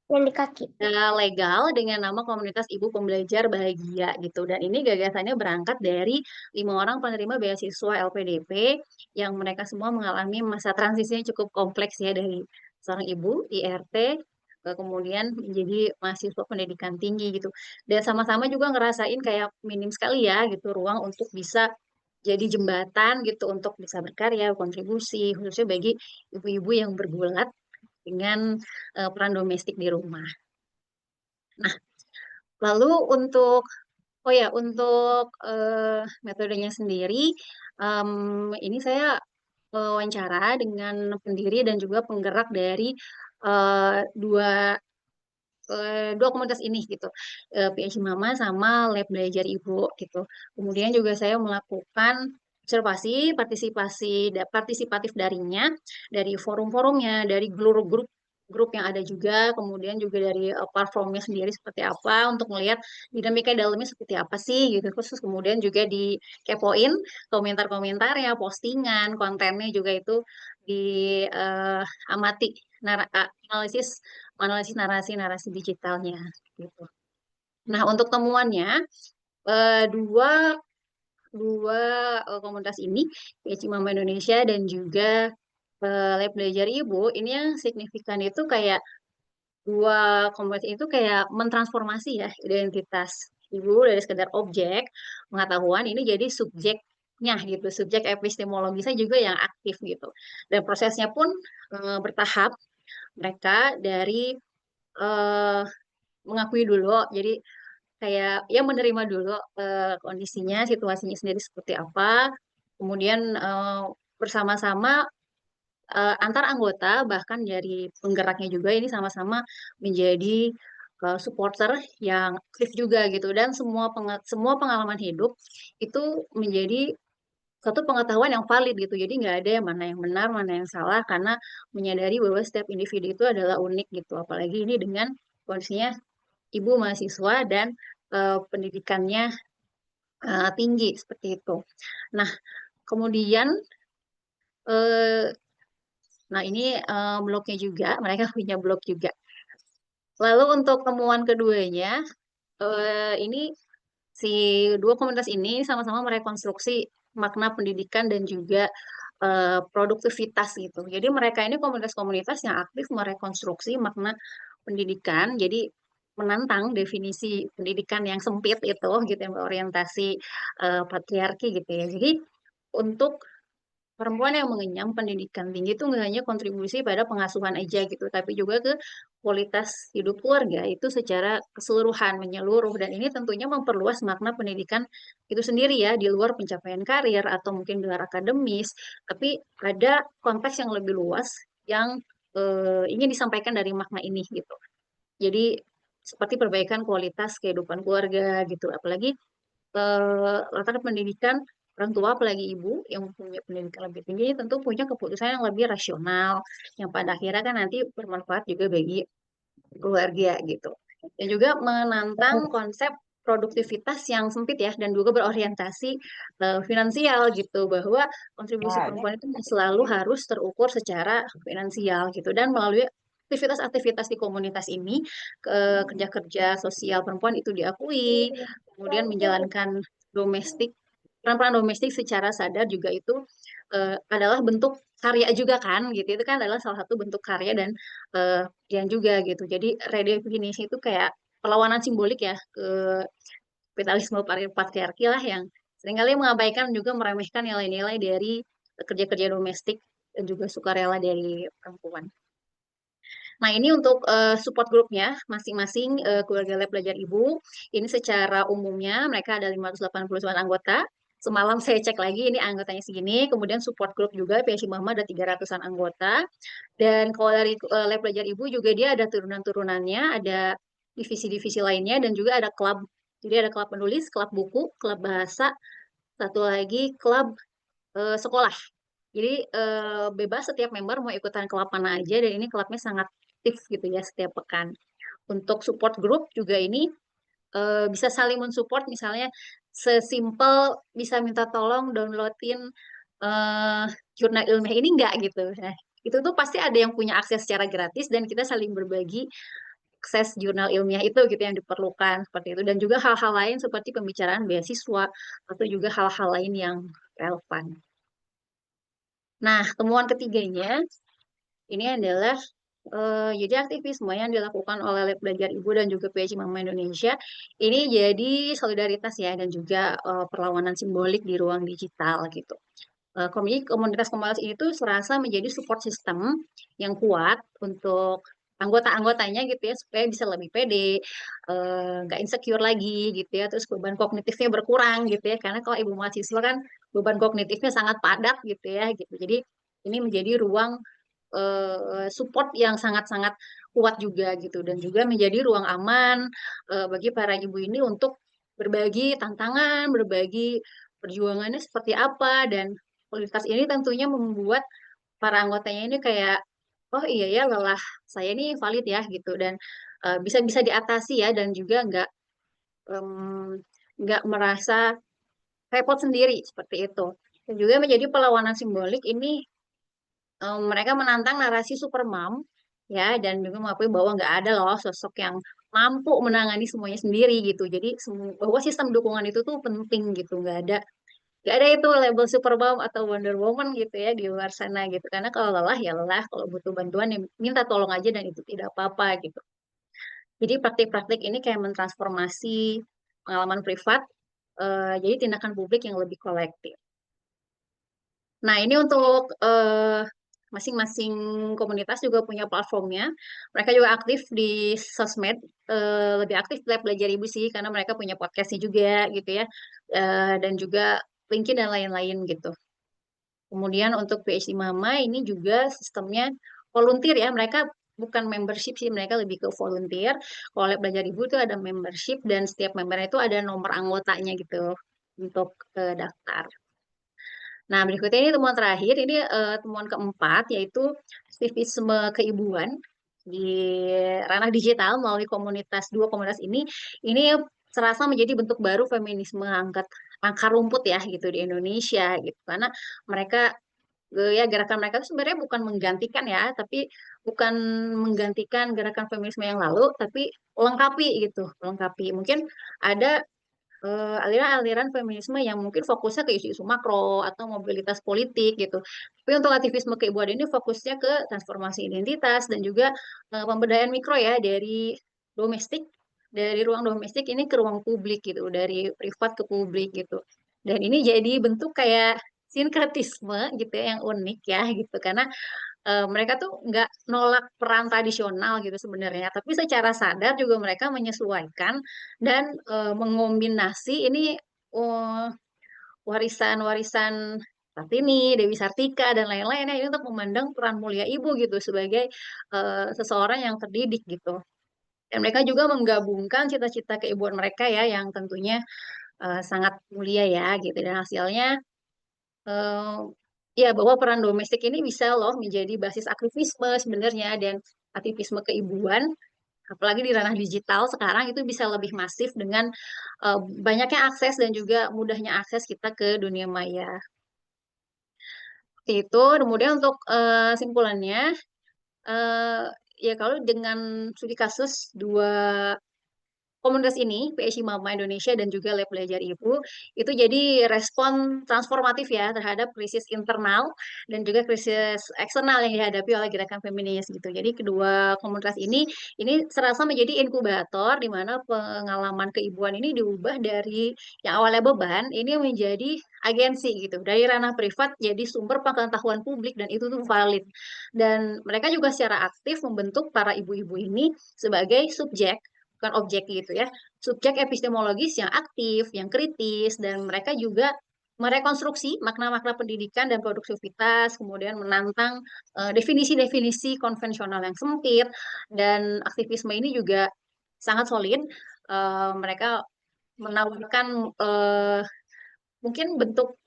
Yang di kaki. udah legal dengan nama Komunitas Ibu Pembelajar Bahagia gitu. Dan ini gagasannya berangkat dari 5 orang penerima beasiswa LPDP yang mereka semua mengalami masa transisinya cukup kompleks ya dari seorang ibu IRT kemudian menjadi mahasiswa pendidikan tinggi gitu. Dan sama-sama juga ngerasain kayak minim sekali ya gitu ruang untuk bisa jadi jembatan gitu untuk bisa berkarya, kontribusi, khususnya bagi ibu-ibu yang bergulat dengan peran domestik di rumah. Nah, lalu oh ya, untuk metodenya sendiri, ini saya wawancara dengan pendiri dan juga penggerak dari eh, dua dua komunitas ini gitu, PhD Mama sama Lab Belajar Ibu gitu. Kemudian juga saya melakukan partisipatif darinya, dari forum-forumnya, dari grup-grup grup yang ada juga, kemudian juga dari platformnya sendiri seperti apa untuk melihat dinamika dalamnya seperti apa sih gitu. Khusus kemudian juga dikepoin komentar-komentarnya, postingan, kontennya juga itu diamati analisis analisis narasi-narasi digitalnya gitu. Nah, untuk temuannya dua dua komunitas ini, PHI Mama Indonesia dan juga Lab Belajar Ibu, ini yang signifikan itu kayak dua komunitas itu kayak mentransformasi ya identitas ibu dari sekedar objek pengetahuan ini jadi subjeknya gitu, subjek epistemologisnya juga yang aktif gitu. Dan prosesnya pun bertahap. Mereka dari eh, mengakui dulu, jadi kayak ya menerima dulu kondisinya, situasinya sendiri seperti apa, kemudian bersama-sama antar anggota bahkan dari penggeraknya juga ini sama-sama menjadi supporter yang aktif juga gitu, dan semua pengalaman hidup itu menjadi satu pengetahuan yang valid gitu. Jadi nggak ada yang mana yang benar mana yang salah, karena menyadari bahwa setiap individu itu adalah unik gitu, apalagi ini dengan kondisinya ibu mahasiswa dan pendidikannya tinggi seperti itu. Nah, kemudian eh, nah ini blognya juga, mereka punya blog juga. Lalu untuk temuan keduanya, ini si dua komunitas ini sama-sama merekonstruksi makna pendidikan dan juga produktivitas gitu. Jadi mereka ini komunitas-komunitas yang aktif merekonstruksi makna pendidikan. Jadi menantang definisi pendidikan yang sempit itu gitu, yang berorientasi patriarki gitu ya. Jadi untuk perempuan yang mengenyam pendidikan tinggi itu nggak hanya kontribusi pada pengasuhan aja gitu, tapi juga ke kualitas hidup keluarga itu secara keseluruhan, menyeluruh. Dan ini tentunya memperluas makna pendidikan itu sendiri ya, di luar pencapaian karir atau mungkin gelar akademis, tapi ada konteks yang lebih luas yang ingin disampaikan dari makna ini gitu. Jadi seperti perbaikan kualitas kehidupan keluarga gitu, apalagi latar pendidikan orang tua apalagi ibu yang punya pendidikan lebih tinggi ini tentu punya keputusan yang lebih rasional yang pada akhirnya kan nanti bermanfaat juga bagi keluarga gitu. Dan juga menantang konsep produktivitas yang sempit ya, dan juga berorientasi finansial gitu, bahwa kontribusi perempuan itu selalu harus terukur secara finansial gitu, dan melalui aktivitas-aktivitas di komunitas ini kerja-kerja sosial perempuan itu diakui, kemudian menjalankan domestik peran-peran domestik secara sadar juga itu adalah bentuk karya juga kan gitu, itu kan adalah salah satu bentuk karya dan yang juga gitu. Jadi redefinisi itu kayak perlawanan simbolik ya ke kapitalisme patriarki lah, yang seringkali mengabaikan juga meremehkan nilai-nilai dari kerja-kerja domestik dan juga sukarela dari perempuan. Nah, ini untuk support grupnya masing-masing keluarga lab belajar ibu. Ini secara umumnya mereka ada 589 anggota. Semalam saya cek lagi ini anggotanya segini. Kemudian support group juga PSI Mama ada 300-an anggota. Dan kalau dari lab belajar ibu juga dia ada turunan-turunannya, ada divisi-divisi lainnya, dan juga ada klub. Jadi ada klub penulis, klub buku, klub bahasa, satu lagi klub sekolah. Jadi bebas setiap member mau ikutan klub mana aja, dan ini klubnya sangat aktif gitu ya setiap pekan. Untuk support group juga ini bisa saling mensupport, misalnya sesimpel bisa minta tolong downloadin eh, jurnal ilmiah ini enggak gitu. Nah, itu tuh pasti ada yang punya akses secara gratis dan kita saling berbagi akses jurnal ilmiah itu gitu yang diperlukan seperti itu, dan juga hal-hal lain seperti pembicaraan beasiswa atau juga hal-hal lain yang relevan. Nah, temuan ketiganya ini adalah jadi aktivisme yang dilakukan oleh Lab Belajar Ibu dan juga PHI Mama Indonesia ini jadi solidaritas ya, dan juga perlawanan simbolik di ruang digital gitu. Komunitas-komunitas ini tuh serasa menjadi support system yang kuat untuk anggota-anggotanya gitu ya, supaya bisa lebih pede, nggak insecure lagi gitu ya, terus beban kognitifnya berkurang gitu ya, karena kalau ibu mahasiswa kan beban kognitifnya sangat padat gitu ya gitu. Jadi ini menjadi ruang support yang sangat-sangat kuat juga gitu, dan juga menjadi ruang aman bagi para ibu ini untuk berbagi tantangan, berbagi perjuangannya seperti apa, dan kualitas ini tentunya membuat para anggotanya ini kayak oh iya ya lelah saya ini valid ya gitu dan bisa bisa diatasi ya dan juga nggak merasa repot sendiri seperti itu. Dan juga menjadi perlawanan simbolik ini mereka menantang narasi super mom ya dan juga mengakui bahwa nggak ada loh sosok yang mampu menangani semuanya sendiri gitu. Jadi bahwa sistem dukungan itu tuh penting gitu. Nggak ada itu label super mom atau Wonder Woman gitu ya di luar sana gitu. Karena kalau lelah ya lelah, kalau butuh bantuan ya minta tolong aja dan itu tidak apa-apa gitu. Jadi praktik-praktik ini kayak mentransformasi pengalaman privat jadi tindakan publik yang lebih kolektif. Nah, ini untuk masing-masing komunitas juga punya platformnya. Mereka juga aktif di sosmed, lebih aktif di Lab Belajar Ibu sih, karena mereka punya podcastnya juga gitu ya, dan juga LinkedIn dan lain-lain gitu. Kemudian untuk PhD Mama ini juga sistemnya volunteer ya, mereka bukan membership sih, mereka lebih ke volunteer. Kalau Lab Belajar Ibu itu ada membership dan setiap membernya itu ada nomor anggotanya gitu untuk daftar. Nah, berikutnya ini temuan terakhir, ini temuan keempat, yaitu aktivisme keibuan di ranah digital melalui dua komunitas ini serasa menjadi bentuk baru feminisme angkat akar rumput ya gitu di Indonesia gitu. Karena mereka ya gerakan mereka itu sebenarnya bukan menggantikan ya, tapi bukan menggantikan gerakan feminisme yang lalu, tapi lengkapi gitu, lengkapi. Mungkin ada aliran-aliran feminisme yang mungkin fokusnya ke isu-isu makro atau mobilitas politik gitu. Tapi untuk aktivisme keibuan ini fokusnya ke transformasi identitas dan juga pemberdayaan mikro ya domestik dari ruang domestik ini ke ruang publik gitu, dari privat ke publik gitu. Dan ini jadi bentuk kayak sinkretisme gitu ya yang unik ya gitu karena mereka tuh nggak nolak peran tradisional gitu sebenarnya, tapi secara sadar juga mereka menyesuaikan dan mengombinasi ini uh, warisan-warisan Kartini, Dewi Sartika dan lain-lainnya ini untuk memandang peran mulia ibu gitu sebagai seseorang yang terdidik gitu. Dan mereka juga menggabungkan cita-cita keibuan mereka ya yang tentunya sangat mulia ya gitu dan hasilnya eh, ya bahwa peran domestik ini bisa loh menjadi basis aktivisme sebenarnya dan aktivisme keibuan apalagi di ranah digital sekarang itu bisa lebih masif dengan banyaknya akses dan juga mudahnya akses kita ke dunia maya. Seperti itu. Kemudian untuk simpulannya eh, ya kalau dengan studi kasus dua komunitas ini, PSI Mama Indonesia dan juga Lab Belajar Ibu, itu jadi respon transformatif ya terhadap krisis internal dan juga krisis eksternal yang dihadapi oleh gerakan feminis gitu. Jadi kedua komunitas ini serasa menjadi inkubator di mana pengalaman keibuan ini diubah dari yang awalnya beban ini menjadi agensi gitu. Dari ranah privat jadi sumber pengetahuan publik dan itu tuh valid. Dan mereka juga secara aktif membentuk para ibu-ibu ini sebagai subjek bukan objek gitu ya, subjek epistemologis yang aktif, yang kritis, dan mereka juga merekonstruksi makna-makna pendidikan dan produktivitas, kemudian menantang definisi-definisi konvensional yang sempit, dan aktivisme ini juga sangat solid. Mereka menawarkan mungkin bentuk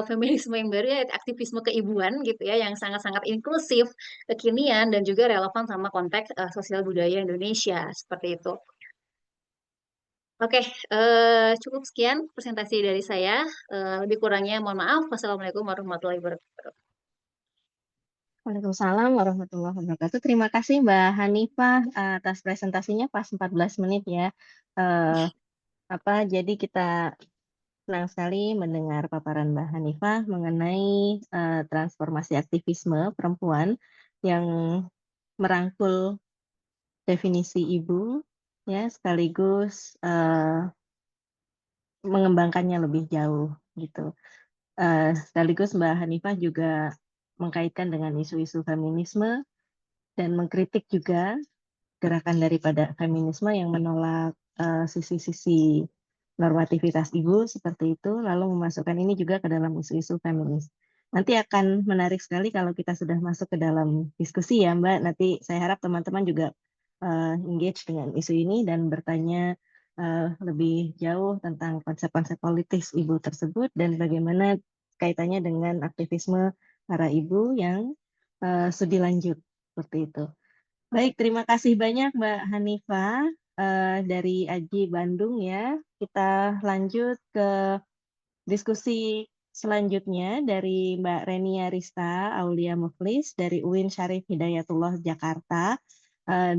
feminisme yang baru ya aktivisme keibuan gitu ya yang sangat-sangat inklusif, kekinian dan juga relevan sama konteks sosial budaya Indonesia seperti itu. Oke, cukup sekian presentasi dari saya. Lebih kurangnya mohon maaf. Wassalamualaikum warahmatullahi wabarakatuh. Waalaikumsalam warahmatullahi wabarakatuh. Terima kasih Mbak Hanifah atas presentasinya pas 14 menit ya. Eh, jadi kita senang sekali mendengar paparan Mbak Hanifah mengenai transformasi aktivisme perempuan yang merangkul definisi ibu ya sekaligus mengembangkannya lebih jauh gitu. Sekaligus Mbak Hanifah juga mengkaitkan dengan isu-isu feminisme dan mengkritik juga gerakan daripada feminisme yang menolak sisi-sisi normativitas ibu seperti itu, lalu memasukkan ini juga ke dalam isu-isu feminis. Nanti akan menarik sekali kalau kita sudah masuk ke dalam diskusi ya Mbak. Nanti saya harap teman-teman juga engage dengan isu ini dan bertanya lebih jauh tentang konsep-konsep politis ibu tersebut dan bagaimana kaitannya dengan aktivisme para ibu yang studi lanjut seperti itu. Baik, terima kasih banyak Mbak Hanifah dari AJI Bandung ya. Kita lanjut ke diskusi selanjutnya dari Mbak Renia Rista Aulia Muflis dari UIN Syarif Hidayatullah Jakarta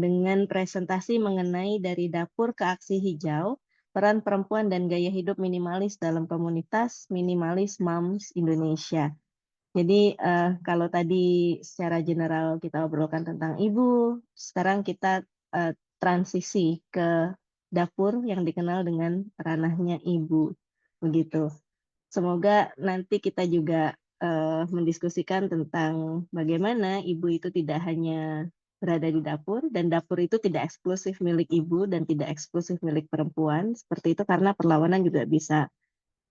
dengan presentasi mengenai dari dapur ke aksi hijau, peran perempuan dan gaya hidup minimalis dalam komunitas Minimalis Moms Indonesia. Jadi kalau tadi secara general kita obrolkan tentang ibu, sekarang kita transisi ke dapur yang dikenal dengan ranahnya ibu, begitu. Semoga nanti kita juga mendiskusikan tentang bagaimana ibu itu tidak hanya berada di dapur, dan dapur itu tidak eksklusif milik ibu dan tidak eksklusif milik perempuan, seperti itu karena perlawanan juga bisa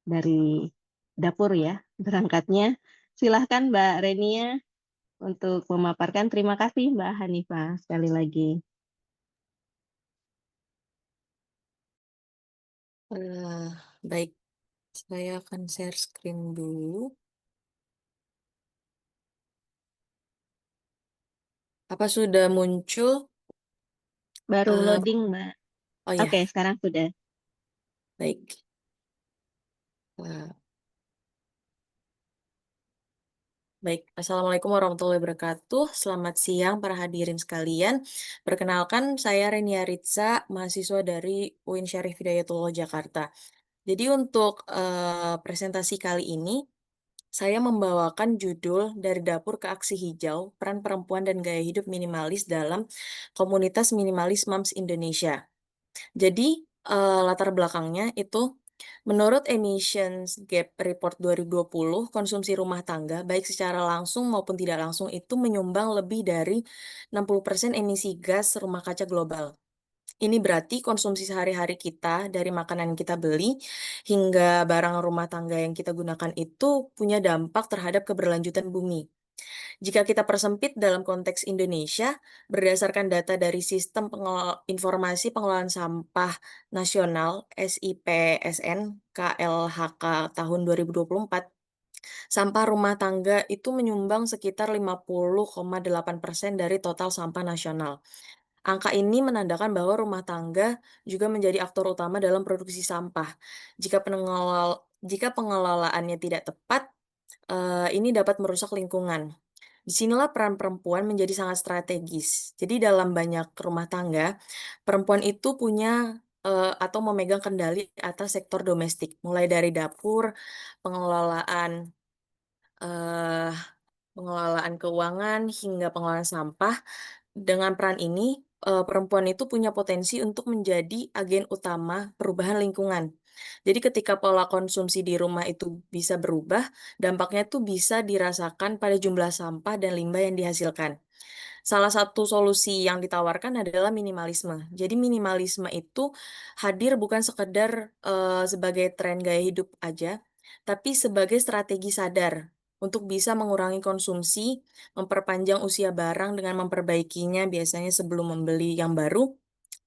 dari dapur ya, berangkatnya. Silahkan Mbak Renia untuk memaparkan. Terima kasih Mbak Hanifah sekali lagi. Baik, saya akan share screen dulu. Apa sudah muncul? Baru loading Mbak. Oh ya, Oke, sekarang sudah. baik. Baik, Assalamualaikum warahmatullahi wabarakatuh. Selamat siang para hadirin sekalian. Perkenalkan, saya Renia Ritza, mahasiswa dari UIN Syarif Hidayatullah Jakarta. Jadi untuk presentasi kali ini, saya membawakan judul Dari Dapur ke Aksi Hijau, Peran Perempuan dan Gaya Hidup Minimalis dalam Komunitas Minimalis Moms Indonesia. Jadi latar belakangnya itu menurut Emissions Gap Report 2020, konsumsi rumah tangga baik secara langsung maupun tidak langsung itu menyumbang lebih dari 60% emisi gas rumah kaca global. Ini berarti konsumsi sehari-hari kita dari makanan yang kita beli hingga barang rumah tangga yang kita gunakan itu punya dampak terhadap keberlanjutan bumi. Jika kita persempit dalam konteks Indonesia, berdasarkan data dari Sistem Informasi Pengelolaan Sampah Nasional SIPSN KLHK tahun 2024, sampah rumah tangga itu menyumbang sekitar 50,8% dari total sampah nasional. Angka ini menandakan bahwa rumah tangga juga menjadi aktor utama dalam produksi sampah. Jika pengelolaannya tidak tepat, ini dapat merusak lingkungan. Disinilah peran perempuan menjadi sangat strategis. Jadi dalam banyak rumah tangga, perempuan itu punya atau memegang kendali atas sektor domestik, mulai dari dapur, pengelolaan eh, pengelolaan keuangan hingga pengelolaan sampah. Dengan peran ini, perempuan itu punya potensi untuk menjadi agen utama perubahan lingkungan. Jadi ketika pola konsumsi di rumah itu bisa berubah, dampaknya itu bisa dirasakan pada jumlah sampah dan limbah yang dihasilkan. Salah satu solusi yang ditawarkan adalah minimalisme. Jadi minimalisme itu hadir bukan sekedar sebagai tren gaya hidup aja, tapi sebagai strategi sadar untuk bisa mengurangi konsumsi, memperpanjang usia barang dengan memperbaikinya biasanya sebelum membeli yang baru,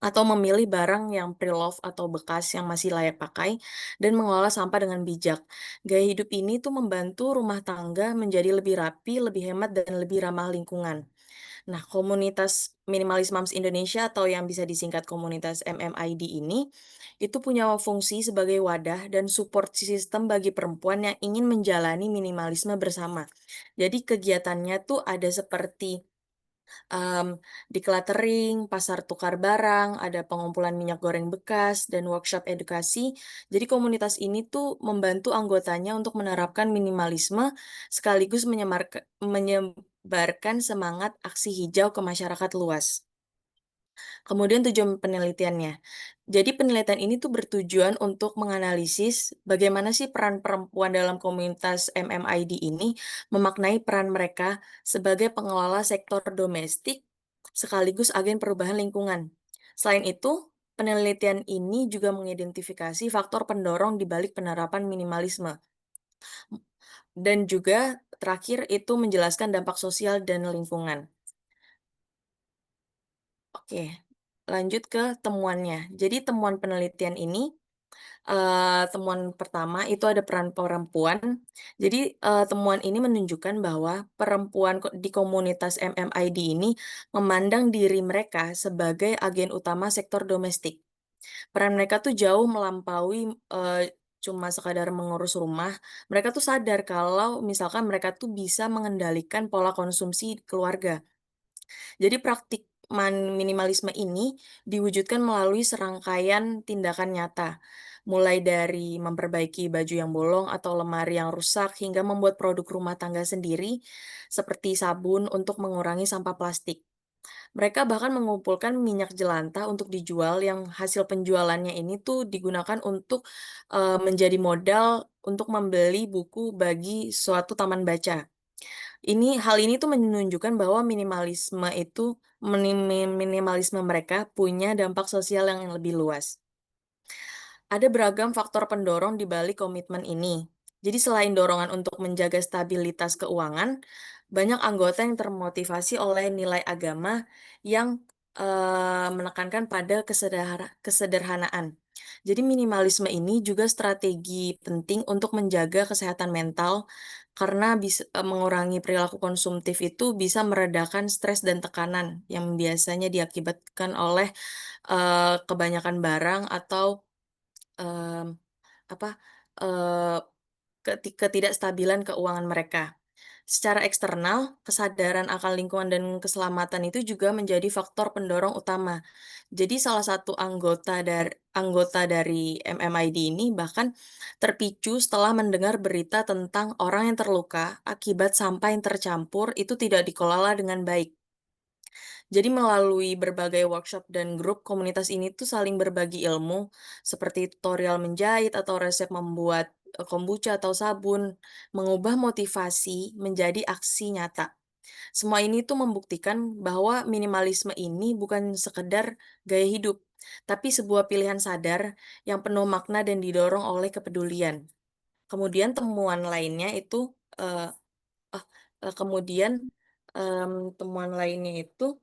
atau memilih barang yang pre-love atau bekas yang masih layak pakai, dan mengelola sampah dengan bijak. Gaya hidup ini tuh membantu rumah tangga menjadi lebih rapi, lebih hemat, dan lebih ramah lingkungan. Nah, komunitas Minimalis Moms Indonesia atau yang bisa disingkat komunitas MMID ini, itu punya fungsi sebagai wadah dan support sistem bagi perempuan yang ingin menjalani minimalisme bersama. Jadi kegiatannya tuh ada seperti decluttering, pasar tukar barang, ada pengumpulan minyak goreng bekas, dan workshop edukasi. Jadi komunitas ini tuh membantu anggotanya untuk menerapkan minimalisme sekaligus menyebarkan semangat aksi hijau ke masyarakat luas. Kemudian tujuan penelitiannya. Jadi penelitian ini tuh bertujuan untuk menganalisis bagaimana sih peran perempuan dalam komunitas MMID ini memaknai peran mereka sebagai pengelola sektor domestik sekaligus agen perubahan lingkungan. Selain itu, penelitian ini juga mengidentifikasi faktor pendorong di balik penerapan minimalisme. Dan juga terakhir itu menjelaskan dampak sosial dan lingkungan. Oke, lanjut ke temuannya. Jadi temuan penelitian ini Temuan pertama itu ada peran perempuan. Jadi, temuan ini menunjukkan bahwa perempuan di komunitas MMID ini memandang diri mereka sebagai agen utama sektor domestik. Peran mereka tuh jauh melampaui, cuma sekadar mengurus rumah. Mereka tuh sadar kalau misalkan mereka tuh bisa mengendalikan pola konsumsi keluarga. Jadi praktik minimalisme ini diwujudkan melalui serangkaian tindakan nyata, mulai dari memperbaiki baju yang bolong atau lemari yang rusak hingga membuat produk rumah tangga sendiri seperti sabun untuk mengurangi sampah plastik. Mereka bahkan mengumpulkan minyak jelantah untuk dijual yang hasil penjualannya ini tuh digunakan untuk, menjadi modal untuk membeli buku bagi suatu taman baca. Hal ini tuh menunjukkan bahwa minimalisme mereka punya dampak sosial yang lebih luas. Ada beragam faktor pendorong di balik komitmen ini. Jadi selain dorongan untuk menjaga stabilitas keuangan, banyak anggota yang termotivasi oleh nilai agama yang menekankan pada kesederhanaan. Jadi minimalisme ini juga strategi penting untuk menjaga kesehatan mental karena bisa mengurangi perilaku konsumtif itu bisa meredakan stres dan tekanan yang biasanya diakibatkan oleh kebanyakan barang atau Mmm, apa, eee, ketidakstabilan keuangan mereka. Secara eksternal, kesadaran akan lingkungan dan keselamatan itu juga menjadi faktor pendorong utama. Jadi salah satu anggota dari MMID ini bahkan terpicu setelah mendengar berita tentang orang yang terluka akibat sampah yang tercampur itu tidak dikelola dengan baik. Jadi melalui berbagai workshop dan grup, komunitas ini tuh saling berbagi ilmu, seperti tutorial menjahit atau resep membuat kombucha atau sabun, mengubah motivasi menjadi aksi nyata. Semua ini tuh membuktikan bahwa minimalisme ini bukan sekedar gaya hidup, tapi sebuah pilihan sadar yang penuh makna dan didorong oleh kepedulian. Kemudian temuan lainnya itu, eee, ah, kemudian, temuan lainnya itu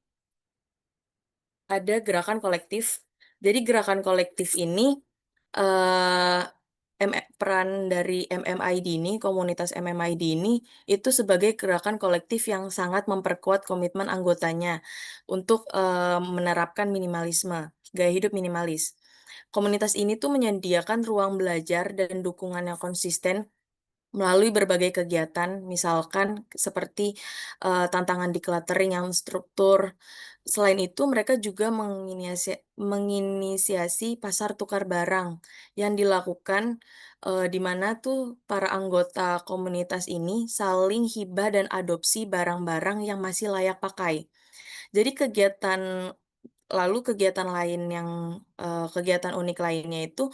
ada gerakan kolektif. Jadi gerakan kolektif ini, eee, peran dari MMID ini, komunitas MMID ini, itu sebagai gerakan kolektif yang sangat memperkuat komitmen anggotanya untuk, menerapkan minimalisme, gaya hidup minimalis. Komunitas ini tuh menyediakan ruang belajar dan dukungan yang konsisten melalui berbagai kegiatan, misalkan seperti, tantangan decluttering yang struktur. Selain itu, mereka juga menginisiasi pasar tukar barang yang dilakukan, di mana tuh para anggota komunitas ini saling hibah dan adopsi barang-barang yang masih layak pakai. Jadi kegiatan unik lainnya itu,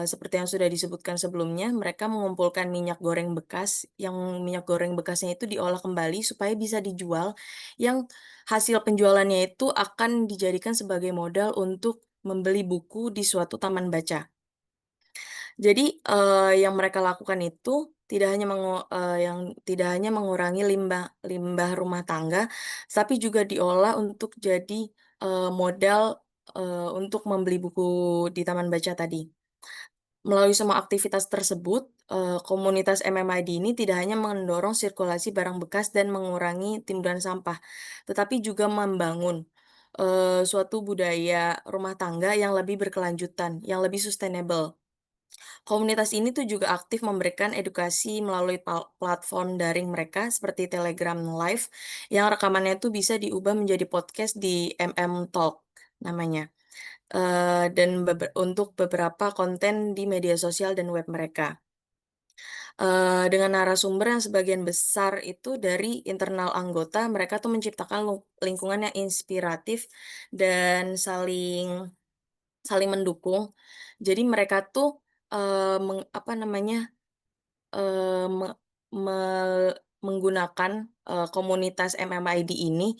seperti yang sudah disebutkan sebelumnya, mereka mengumpulkan minyak goreng bekas, yang minyak goreng bekasnya itu diolah kembali supaya bisa dijual, yang hasil penjualannya itu akan dijadikan sebagai modal untuk membeli buku di suatu taman baca. Jadi, yang mereka lakukan itu tidak hanya mengurangi limbah limbah rumah tangga, tapi juga diolah untuk jadi, modal, untuk membeli buku di taman baca tadi. Melalui semua aktivitas tersebut, komunitas MMID ini tidak hanya mendorong sirkulasi barang bekas dan mengurangi timbulan sampah, tetapi juga membangun, suatu budaya rumah tangga yang lebih berkelanjutan, yang lebih sustainable. Komunitas ini tuh juga aktif memberikan edukasi melalui platform daring mereka seperti Telegram Live, yang rekamannya tuh bisa diubah menjadi podcast di MM Talk namanya, dan untuk beberapa konten di media sosial dan web mereka. Dengan narasumber yang sebagian besar itu dari internal anggota, mereka tuh menciptakan lingkungan yang inspiratif dan saling saling mendukung. Jadi mereka tuh, apa namanya, Eee, me me menggunakan, komunitas MMID ini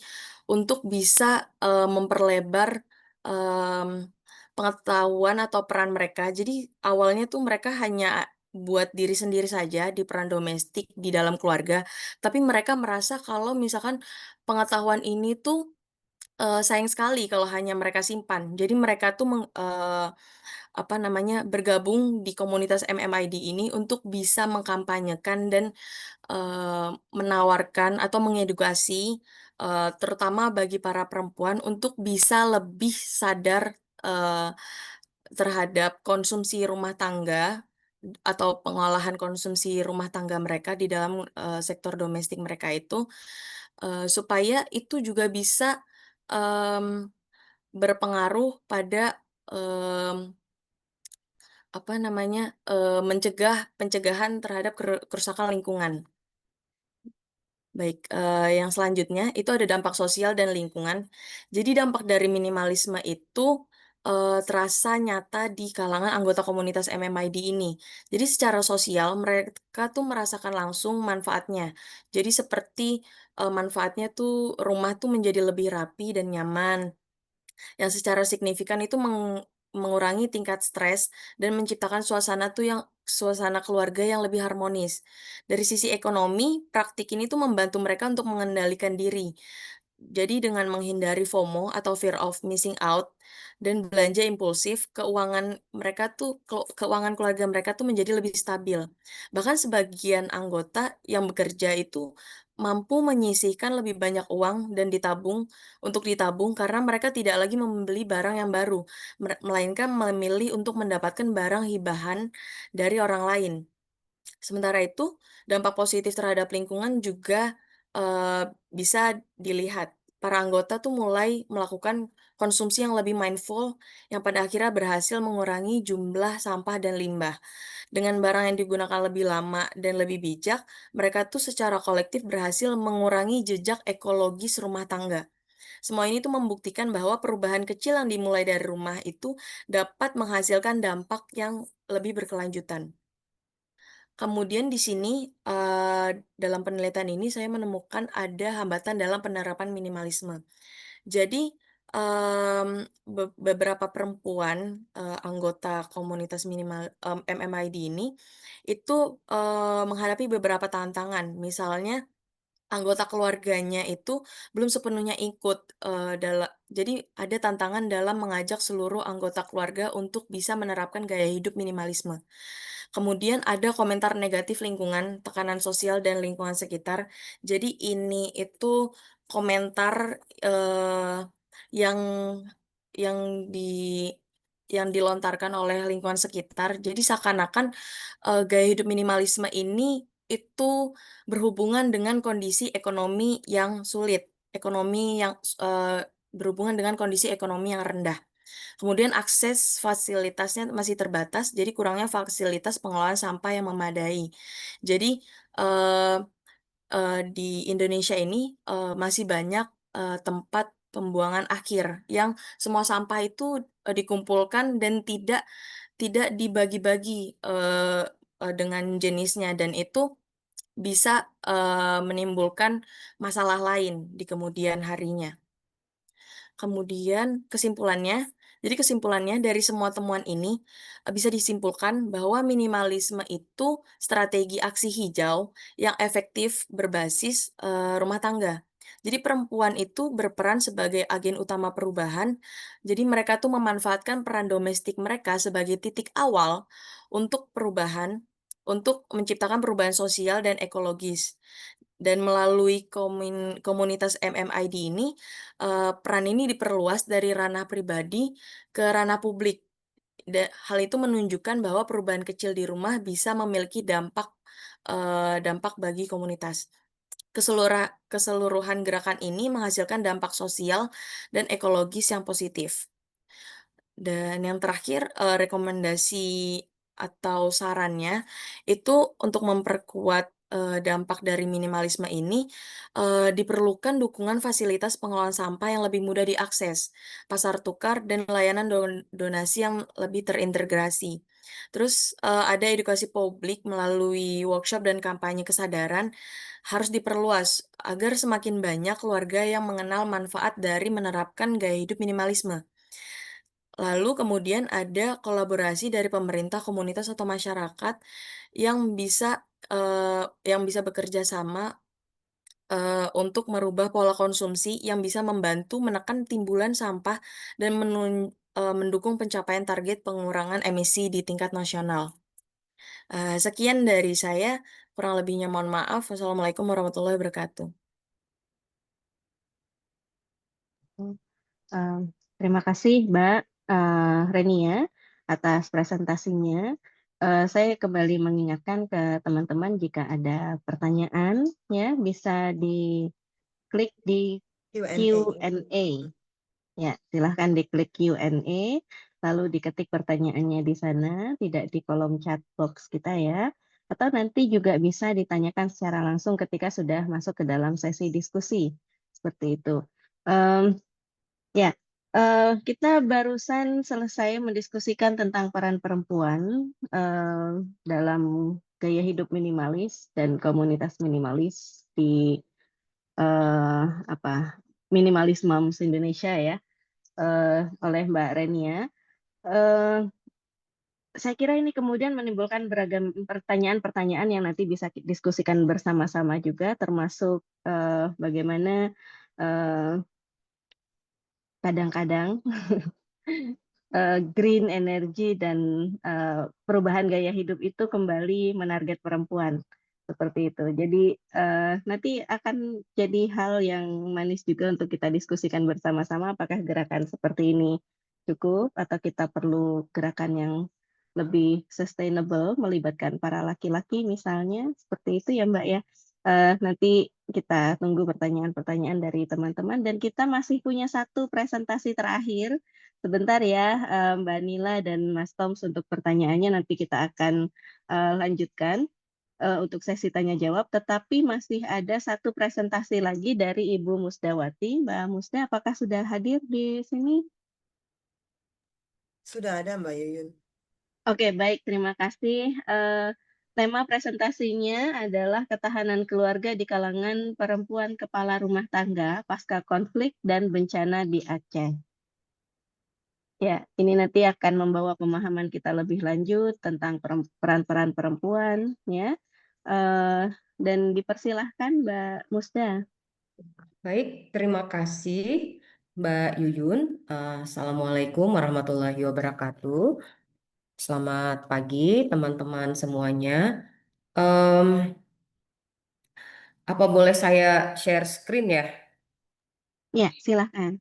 untuk bisa, memperlebar, mmm, pengetahuan atau peran mereka. Jadi awalnya tuh mereka hanya buat diri sendiri saja di peran domestik di dalam keluarga, tapi mereka merasa kalau misalkan pengetahuan ini tuh, sayang sekali kalau hanya mereka simpan. Jadi mereka tuh bergabung di komunitas MMID ini untuk bisa mengkampanyekan dan menawarkan atau mengedukasi, terutama bagi para perempuan untuk bisa lebih sadar, terhadap konsumsi rumah tangga atau pengolahan konsumsi rumah tangga mereka di dalam, sektor domestik mereka itu, supaya itu juga bisa, mmm, berpengaruh pada, mmm, pencegahan terhadap kerusakan lingkungan. Baik, yang selanjutnya itu ada dampak sosial dan lingkungan. Jadi dampak dari minimalisme itu, terasa nyata di kalangan anggota komunitas MMID ini. Jadi secara sosial mereka tuh merasakan langsung manfaatnya. Jadi seperti, manfaatnya tuh rumah tuh menjadi lebih rapi dan nyaman, yang secara signifikan itu mengurangi tingkat stres dan menciptakan suasana keluarga yang lebih harmonis. Dari sisi ekonomi, praktik ini tuh membantu mereka untuk mengendalikan diri. Jadi dengan menghindari FOMO atau fear of missing out dan belanja impulsif, keuangan keluarga mereka tuh menjadi lebih stabil. Bahkan sebagian anggota yang bekerja itu mampu menyisihkan lebih banyak uang dan ditabung karena mereka tidak lagi membeli barang yang baru, melainkan memilih untuk mendapatkan barang hibahan dari orang lain. Sementara itu, dampak positif terhadap lingkungan juga, bisa dilihat. Para anggota tuh mulai melakukan konsumsi yang lebih mindful, yang pada akhirnya berhasil mengurangi jumlah sampah dan limbah. Dengan barang yang digunakan lebih lama dan lebih bijak, mereka tuh secara kolektif berhasil mengurangi jejak ekologis rumah tangga. Semua ini tuh membuktikan bahwa perubahan kecil yang dimulai dari rumah itu dapat menghasilkan dampak yang lebih berkelanjutan. Kemudian di sini, dalam penelitian ini saya menemukan ada hambatan dalam penerapan minimalisme. Jadi, beberapa perempuan, anggota komunitas MMID ini, itu, menghadapi beberapa tantangan. Misalnya anggota keluarganya itu belum sepenuhnya ikut, jadi ada tantangan dalam mengajak seluruh anggota keluarga untuk bisa menerapkan gaya hidup minimalisme. Kemudian ada komentar negatif lingkungan, tekanan sosial dan lingkungan sekitar. Jadi ini itu komentar, yang yang di yang dilontarkan oleh lingkungan sekitar. Jadi seakan-akan, gaya hidup minimalisme ini itu berhubungan dengan kondisi ekonomi yang sulit, berhubungan dengan kondisi ekonomi yang rendah. Kemudian akses fasilitasnya masih terbatas, jadi kurangnya fasilitas pengelolaan sampah yang memadai. Jadi, eee di Indonesia ini, masih banyak, tempat pembuangan akhir yang semua sampah itu, dikumpulkan dan tidak dibagi-bagi, dengan jenisnya dan itu bisa, menimbulkan masalah lain di kemudian harinya. Kesimpulannya dari semua temuan ini, bisa disimpulkan bahwa minimalisme itu strategi aksi hijau yang efektif berbasis, rumah tangga. Jadi perempuan itu berperan sebagai agen utama perubahan, jadi mereka tuh memanfaatkan peran domestik mereka sebagai titik awal untuk untuk menciptakan perubahan sosial dan ekologis. Dan melalui komunitas MMID ini, peran ini diperluas dari ranah pribadi ke ranah publik. Hal itu menunjukkan bahwa perubahan kecil di rumah bisa memiliki dampak bagi komunitas. Keseluruhan gerakan ini menghasilkan dampak sosial dan ekologis yang positif. Dan yang terakhir, rekomendasi atau sarannya itu untuk memperkuat, dampak dari minimalisme ini, diperlukan dukungan fasilitas pengelolaan sampah yang lebih mudah diakses, pasar tukar, dan layanan donasi yang lebih terintegrasi. Terus, ada edukasi publik melalui workshop dan kampanye kesadaran harus diperluas agar semakin banyak keluarga yang mengenal manfaat dari menerapkan gaya hidup minimalisme. Lalu kemudian ada kolaborasi dari pemerintah, komunitas, atau masyarakat yang bisa bekerja sama, untuk merubah pola konsumsi yang bisa membantu menekan timbulan sampah dan mendukung pencapaian target pengurangan emisi di tingkat nasional. Sekian dari saya, kurang lebihnya mohon maaf. Wassalamualaikum warahmatullahi wabarakatuh. Terima kasih Mbak Renia atas presentasinya. Saya kembali mengingatkan ke teman-teman jika ada pertanyaan ya bisa diklik di Q&A. Q&A. Ya, silahkan diklik Q&A, lalu diketik pertanyaannya di sana, tidak di kolom chat box kita ya. Atau nanti juga bisa ditanyakan secara langsung ketika sudah masuk ke dalam sesi diskusi. Seperti itu. Ya, kita barusan selesai mendiskusikan tentang peran perempuan dalam gaya hidup minimalis dan komunitas minimalis di Minimalis Moms Indonesia ya, oleh Mbak Renia. Saya kira ini kemudian menimbulkan beragam pertanyaan-pertanyaan yang nanti bisa kita diskusikan bersama-sama juga, termasuk bagaimana kadang-kadang green energy dan perubahan gaya hidup itu kembali menarget perempuan seperti itu. Jadi nanti akan jadi hal yang manis juga untuk kita diskusikan bersama-sama apakah gerakan seperti ini cukup atau kita perlu gerakan yang lebih sustainable melibatkan para laki-laki misalnya seperti itu ya Mbak ya. Nanti kita tunggu pertanyaan-pertanyaan dari teman-teman dan kita masih punya satu presentasi terakhir. Sebentar ya Mbak Nila dan Mas Toms untuk pertanyaannya nanti kita akan lanjutkan untuk sesi tanya jawab, tetapi masih ada satu presentasi lagi dari Ibu Musdawati. Mbak Musda, apakah sudah hadir di sini? Sudah ada Mbak Yuyun. Oke, baik, terima kasih. Tema presentasinya adalah ketahanan keluarga di kalangan perempuan kepala rumah tangga pasca konflik dan bencana di Aceh. Ya, ini nanti akan membawa pemahaman kita lebih lanjut tentang peran-peran perempuan, ya. Dan dipersilahkan Mbak Musda. Baik, terima kasih Mbak Yuyun. Assalamualaikum warahmatullahi wabarakatuh. Selamat pagi teman-teman semuanya. Apa boleh saya share screen ya? Ya, silahkan.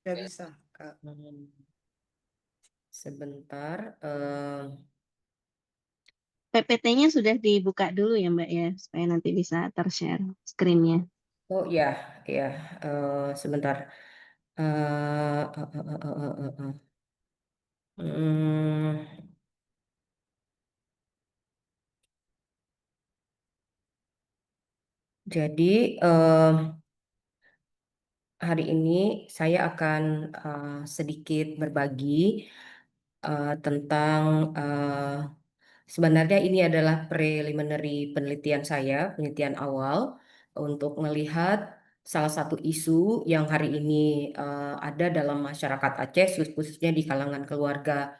Sudah bisa, Kak. Sebentar. PPT-nya sudah dibuka dulu ya Mbak ya, supaya nanti bisa tershare screen-nya. Oh ya, ya. Sebentar. Jadi hari ini saya akan sedikit berbagi tentang sebenarnya ini adalah preliminary penelitian saya, penelitian awal untuk melihat salah satu isu yang hari ini ada dalam masyarakat Aceh, khususnya di kalangan keluarga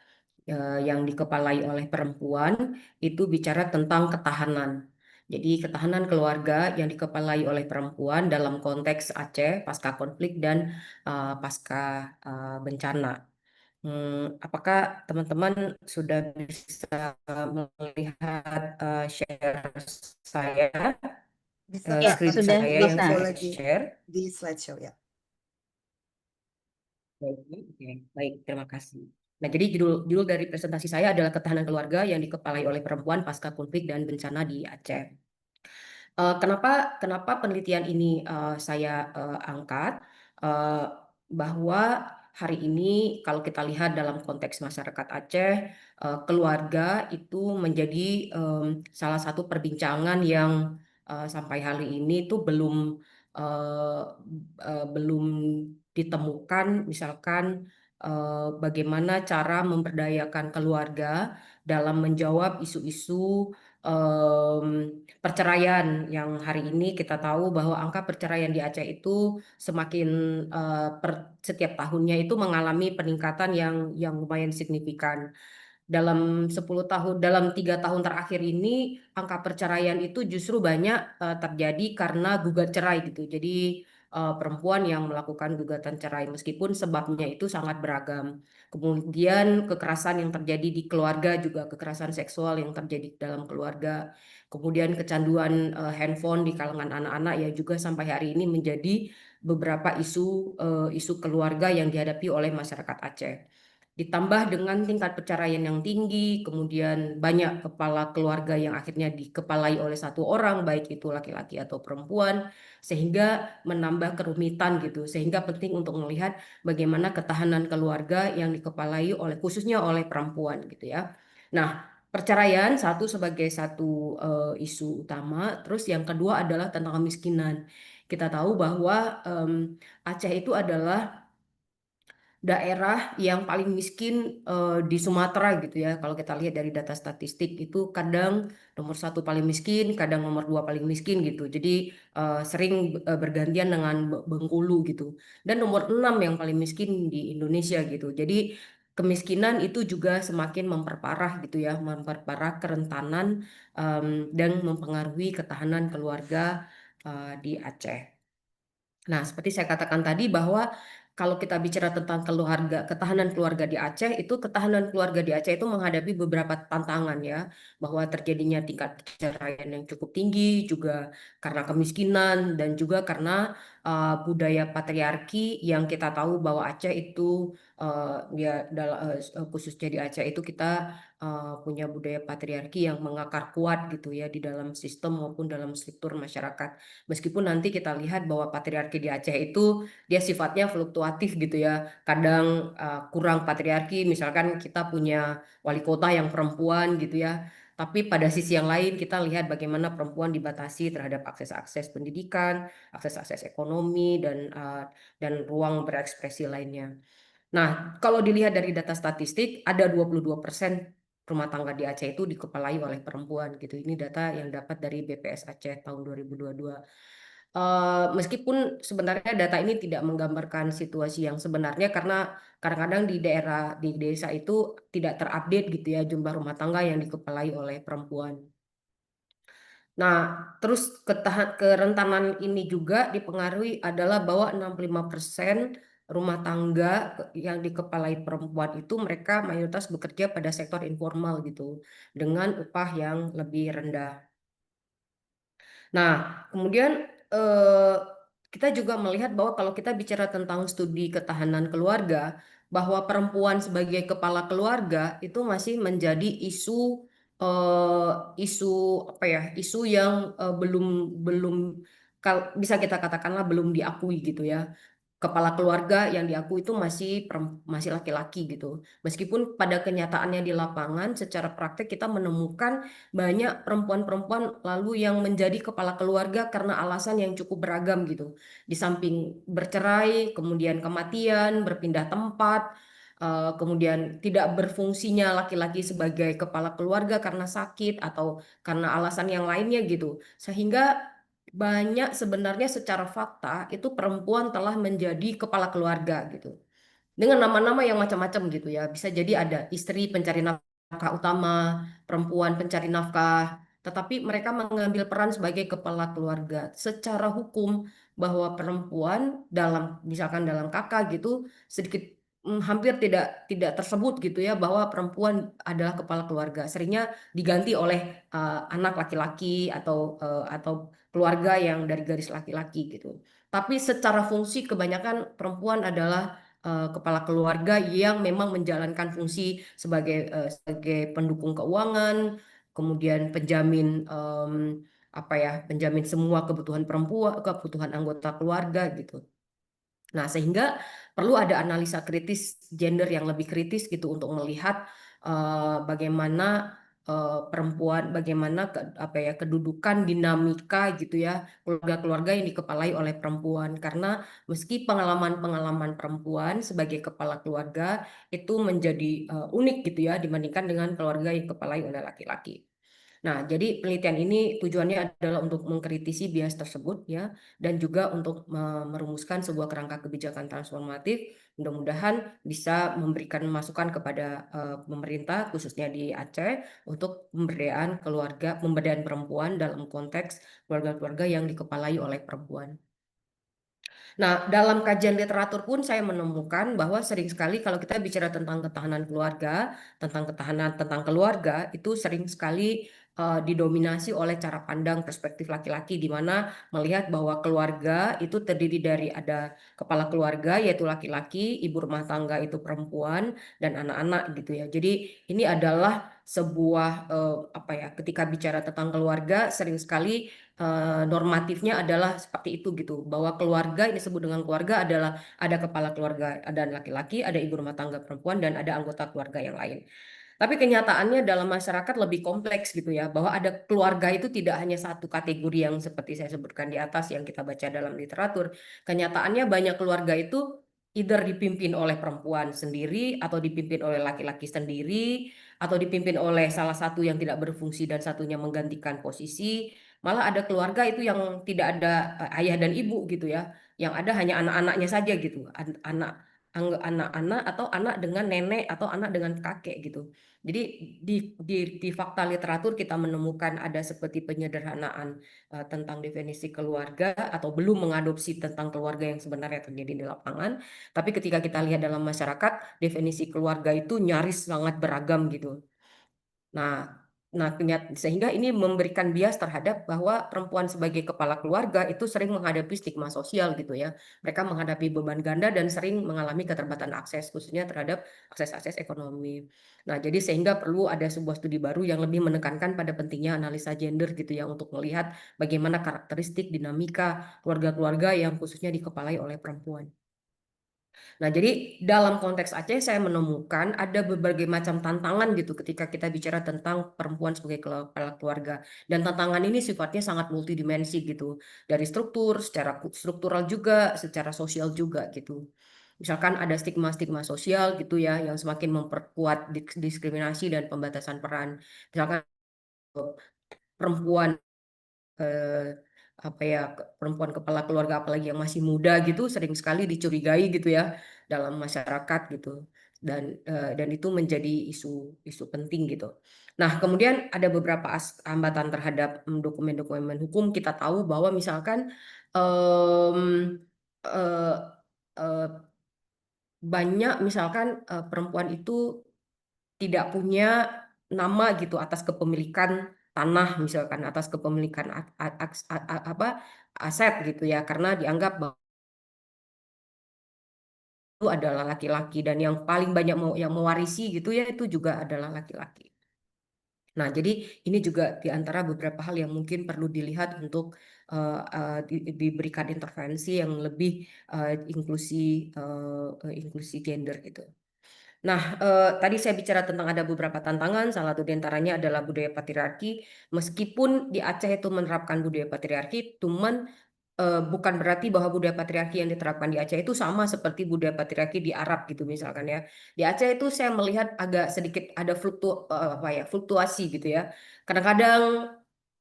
yang dikepalai oleh perempuan, itu bicara tentang ketahanan. Jadi ketahanan keluarga yang dikepalai oleh perempuan dalam konteks Aceh pasca konflik dan pasca bencana. Apakah teman-teman sudah bisa melihat share saya, Bisa, Ya, Kak. screen Kami sudah saya sedang yang bisa. saya lagi share? di slideshow ya. Baik, oke. Baik, terima kasih. Nah, jadi judul dari presentasi saya adalah ketahanan keluarga yang dikepalai oleh perempuan pasca konflik dan bencana di Aceh. Kenapa penelitian ini saya angkat? Bahwa hari ini kalau kita lihat dalam konteks masyarakat Aceh, keluarga itu menjadi salah satu perbincangan yang sampai hari ini itu belum ditemukan, misalkan bagaimana cara memberdayakan keluarga dalam menjawab isu-isu perceraian yang hari ini kita tahu bahwa angka perceraian di Aceh itu semakin setiap tahunnya itu mengalami peningkatan yang lumayan signifikan. Dalam 3 tahun terakhir ini angka perceraian itu justru banyak terjadi karena gugat cerai gitu. Jadi perempuan yang melakukan gugatan cerai meskipun sebabnya itu sangat beragam. Kemudian kekerasan yang terjadi di keluarga, juga kekerasan seksual yang terjadi dalam keluarga. Kemudian kecanduan handphone di kalangan anak-anak ya juga sampai hari ini menjadi beberapa isu keluarga yang dihadapi oleh masyarakat Aceh. Ditambah dengan tingkat perceraian yang tinggi, kemudian banyak kepala keluarga yang akhirnya dikepalai oleh satu orang, baik itu laki-laki atau perempuan, sehingga menambah kerumitan gitu. Sehingga penting untuk melihat bagaimana ketahanan keluarga yang dikepalai oleh khususnya oleh perempuan gitu ya. Nah, perceraian sebagai satu isu utama, terus yang kedua adalah tentang kemiskinan. Kita tahu bahwa Aceh itu adalah daerah yang paling miskin di Sumatera gitu ya. Kalau kita lihat dari data statistik itu kadang nomor 1 paling miskin, kadang nomor 2 paling miskin gitu. Jadi sering bergantian dengan Bengkulu gitu. Dan nomor 6 yang paling miskin di Indonesia gitu. Jadi kemiskinan itu juga semakin memperparah gitu ya, memperparah kerentanan dan mempengaruhi ketahanan keluarga di Aceh. Nah, seperti saya katakan tadi bahwa kalau kita bicara tentang ketahanan keluarga di Aceh, itu ketahanan keluarga di Aceh itu menghadapi beberapa tantangan ya, bahwa terjadinya tingkat perceraian yang cukup tinggi juga karena kemiskinan dan juga karena budaya patriarki yang kita tahu bahwa Aceh itu khususnya di Aceh itu kita punya budaya patriarki yang mengakar kuat gitu ya di dalam sistem maupun dalam struktur masyarakat. Meskipun nanti kita lihat bahwa patriarki di Aceh itu dia sifatnya fluktuatif gitu ya. Kadang kurang patriarki, misalkan kita punya wali kota yang perempuan gitu ya. Tapi pada sisi yang lain kita lihat bagaimana perempuan dibatasi terhadap akses-akses pendidikan, akses-akses ekonomi dan ruang berekspresi lainnya. Nah, kalau dilihat dari data statistik ada 22% rumah tangga di Aceh itu dikepalai oleh perempuan gitu. Ini data yang dapat dari BPS Aceh tahun 2022. Meskipun sebenarnya data ini tidak menggambarkan situasi yang sebenarnya karena kadang-kadang di desa itu tidak terupdate gitu ya jumlah rumah tangga yang dikepalai oleh perempuan. Nah, terus kerentanan ini juga dipengaruhi adalah bahwa 65% rumah tangga yang dikepalai perempuan itu mereka mayoritas bekerja pada sektor informal gitu dengan upah yang lebih rendah. Nah, kemudian kita juga melihat bahwa kalau kita bicara tentang studi ketahanan keluarga, bahwa perempuan sebagai kepala keluarga itu masih menjadi isu apa ya, isu yang belum belum bisa kita katakanlah belum diakui gitu ya. Kepala keluarga yang diakui itu masih laki-laki gitu. Meskipun pada kenyataannya di lapangan secara praktek kita menemukan banyak perempuan-perempuan lalu yang menjadi kepala keluarga karena alasan yang cukup beragam gitu. Di samping bercerai, kemudian kematian, berpindah tempat, kemudian tidak berfungsinya laki-laki sebagai kepala keluarga karena sakit atau karena alasan yang lainnya gitu. Sehingga banyak sebenarnya secara fakta itu perempuan telah menjadi kepala keluarga gitu dengan nama-nama yang macam-macam gitu ya. Bisa jadi ada istri pencari nafkah utama, perempuan pencari nafkah, tetapi mereka mengambil peran sebagai kepala keluarga. Secara hukum bahwa perempuan misalkan dalam kakak gitu sedikit hampir tidak tersebut gitu ya bahwa perempuan adalah kepala keluarga. Seringnya diganti oleh anak laki-laki atau keluarga yang dari garis laki-laki gitu. Tapi secara fungsi kebanyakan perempuan adalah kepala keluarga yang memang menjalankan fungsi sebagai pendukung keuangan, kemudian penjamin semua kebutuhan perempuan, kebutuhan anggota keluarga gitu. Nah, sehingga perlu ada analisa kritis gender yang lebih kritis gitu untuk melihat bagaimana perempuan, bagaimana kedudukan dinamika gitu ya keluarga-keluarga yang dikepalai oleh perempuan. Karena meski pengalaman-pengalaman perempuan sebagai kepala keluarga itu menjadi unik gitu ya dibandingkan dengan keluarga yang dikepalai oleh laki-laki. Nah, jadi penelitian ini tujuannya adalah untuk mengkritisi bias tersebut ya, dan juga untuk merumuskan sebuah kerangka kebijakan transformatif. Mudah-mudahan bisa memberikan masukan kepada pemerintah khususnya di Aceh untuk pemberdayaan perempuan dalam konteks keluarga-keluarga yang dikepalai oleh perempuan. Nah, dalam kajian literatur pun saya menemukan bahwa sering sekali kalau kita bicara tentang ketahanan keluarga, tentang keluarga itu sering sekali didominasi oleh cara pandang perspektif laki-laki, di mana melihat bahwa keluarga itu terdiri dari ada kepala keluarga yaitu laki-laki, ibu rumah tangga itu perempuan, dan anak-anak gitu ya. Jadi ini adalah sebuah apa ya, ketika bicara tentang keluarga sering sekali normatifnya adalah seperti itu gitu, bahwa keluarga ini disebut dengan keluarga adalah ada kepala keluarga, ada laki-laki, ada ibu rumah tangga perempuan, dan ada anggota keluarga yang lain. Tapi kenyataannya dalam masyarakat lebih kompleks gitu ya, bahwa ada keluarga itu tidak hanya satu kategori yang seperti saya sebutkan di atas yang kita baca dalam literatur. Kenyataannya banyak keluarga itu either dipimpin oleh perempuan sendiri, atau dipimpin oleh laki-laki sendiri, atau dipimpin oleh salah satu yang tidak berfungsi dan satunya menggantikan posisi. Malah ada keluarga itu yang tidak ada ayah dan ibu gitu ya, yang ada hanya anak-anaknya saja gitu, anak-anak atau anak dengan nenek atau anak dengan kakek gitu. Jadi di fakta literatur kita menemukan ada seperti penyederhanaan tentang definisi keluarga, atau belum mengadopsi tentang keluarga yang sebenarnya terjadi di lapangan. Tapi ketika kita lihat dalam masyarakat, definisi keluarga itu nyaris sangat beragam gitu. Nah, sehingga ini memberikan bias terhadap bahwa perempuan sebagai kepala keluarga itu sering menghadapi stigma sosial gitu ya. Mereka menghadapi beban ganda dan sering mengalami keterbatasan akses, khususnya terhadap akses-akses ekonomi. Nah, jadi sehingga perlu ada sebuah studi baru yang lebih menekankan pada pentingnya analisa gender gitu ya, untuk melihat bagaimana karakteristik dinamika keluarga-keluarga yang khususnya dikepalai oleh perempuan. Nah, jadi dalam konteks Aceh saya menemukan ada berbagai macam tantangan gitu ketika kita bicara tentang perempuan sebagai kepala keluarga. Dan tantangan ini sifatnya sangat multidimensi gitu. Dari struktur, secara struktural juga, secara sosial juga gitu. Misalkan ada stigma-stigma sosial gitu ya, yang semakin memperkuat diskriminasi dan pembatasan peran. Misalkan perempuan apa ya, perempuan kepala keluarga apalagi yang masih muda gitu sering sekali dicurigai gitu ya dalam masyarakat gitu, dan itu menjadi isu penting gitu. Nah, kemudian ada beberapa hambatan terhadap dokumen-dokumen hukum. Kita tahu bahwa misalkan em, eh, eh, banyak misalkan perempuan itu tidak punya nama gitu atas kepemilikan tanah, misalkan atas kepemilikan apa aset gitu ya, karena dianggap bahwa itu adalah laki-laki, dan yang paling banyak yang mewarisi gitu ya itu juga adalah laki-laki. Nah, jadi ini juga di antara beberapa hal yang mungkin perlu dilihat untuk diberikan intervensi yang lebih inklusi gender gitu. Nah, tadi saya bicara tentang ada beberapa tantangan, salah satu diantaranya adalah budaya patriarki. Meskipun di Aceh itu menerapkan budaya patriarki, cuman bukan berarti bahwa budaya patriarki yang diterapkan di Aceh itu sama seperti budaya patriarki di Arab gitu misalkan ya. Di Aceh itu saya melihat agak sedikit ada fluktuasi gitu ya. Kadang-kadang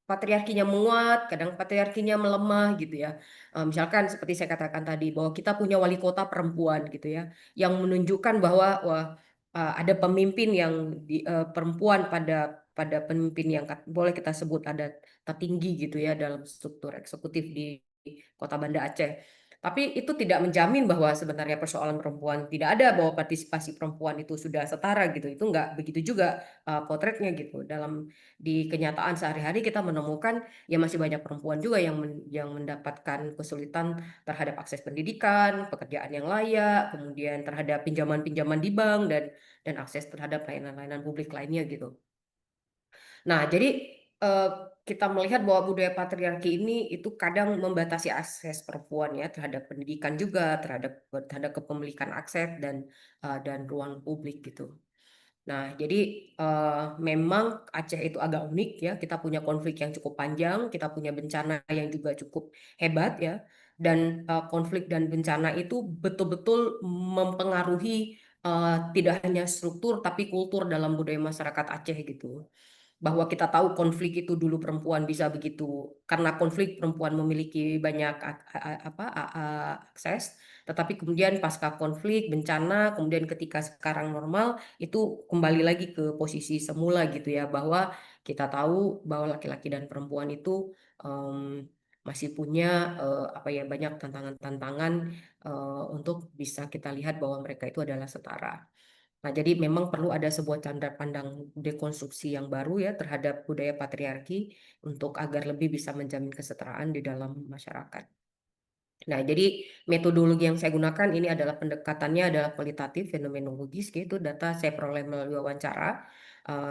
patriarkinya menguat, kadang patriarkinya melemah gitu ya. Misalkan seperti saya katakan tadi bahwa kita punya wali kota perempuan gitu ya, yang menunjukkan bahwa ada pemimpin yang perempuan pada pemimpin yang boleh kita sebut ada tertinggi gitu ya dalam struktur eksekutif di Kota Banda Aceh. Tapi itu tidak menjamin bahwa sebenarnya persoalan perempuan tidak ada, bahwa partisipasi perempuan itu sudah setara gitu. Itu enggak begitu juga potretnya gitu. Di kenyataan sehari-hari kita menemukan ya masih banyak perempuan juga yang mendapatkan kesulitan terhadap akses pendidikan, pekerjaan yang layak, kemudian terhadap pinjaman-pinjaman di bank, dan akses terhadap layanan-layanan publik lainnya gitu. Nah, jadi kita melihat bahwa budaya patriarki ini itu kadang membatasi akses perempuan ya terhadap pendidikan juga, terhadap kepemilikan akses dan ruang publik gitu. Nah, jadi memang Aceh itu agak unik ya. Kita punya konflik yang cukup panjang, kita punya bencana yang juga cukup hebat ya. Dan konflik dan bencana itu betul-betul mempengaruhi tidak hanya struktur tapi kultur dalam budaya masyarakat Aceh gitu. Bahwa kita tahu konflik itu dulu perempuan bisa begitu karena konflik perempuan memiliki banyak akses, tetapi kemudian pasca konflik bencana, kemudian ketika sekarang normal itu kembali lagi ke posisi semula gitu ya, bahwa kita tahu bahwa laki-laki dan perempuan itu masih punya banyak tantangan-tantangan untuk bisa kita lihat bahwa mereka itu adalah setara. Nah, jadi memang perlu ada sebuah canda pandang dekonstruksi yang baru ya terhadap budaya patriarki untuk agar lebih bisa menjamin kesetaraan di dalam masyarakat. Nah, jadi metodologi yang saya gunakan ini adalah pendekatannya adalah kualitatif, fenomenologis, gitu. Data saya peroleh melalui wawancara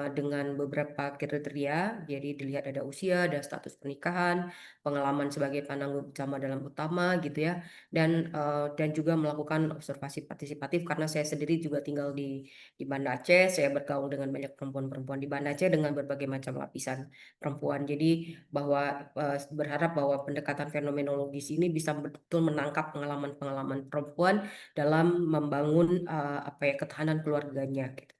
dengan beberapa kriteria. Jadi dilihat ada usia, ada status pernikahan, pengalaman sebagai penanggung bersama dalam utama, gitu ya. Dan juga melakukan observasi partisipatif karena saya sendiri juga tinggal di Banda Aceh. Saya bergaul dengan banyak perempuan-perempuan di Banda Aceh dengan berbagai macam lapisan perempuan. Jadi berharap bahwa pendekatan fenomenologis ini bisa betul menangkap pengalaman-pengalaman perempuan dalam membangun ketahanan keluarganya gitu.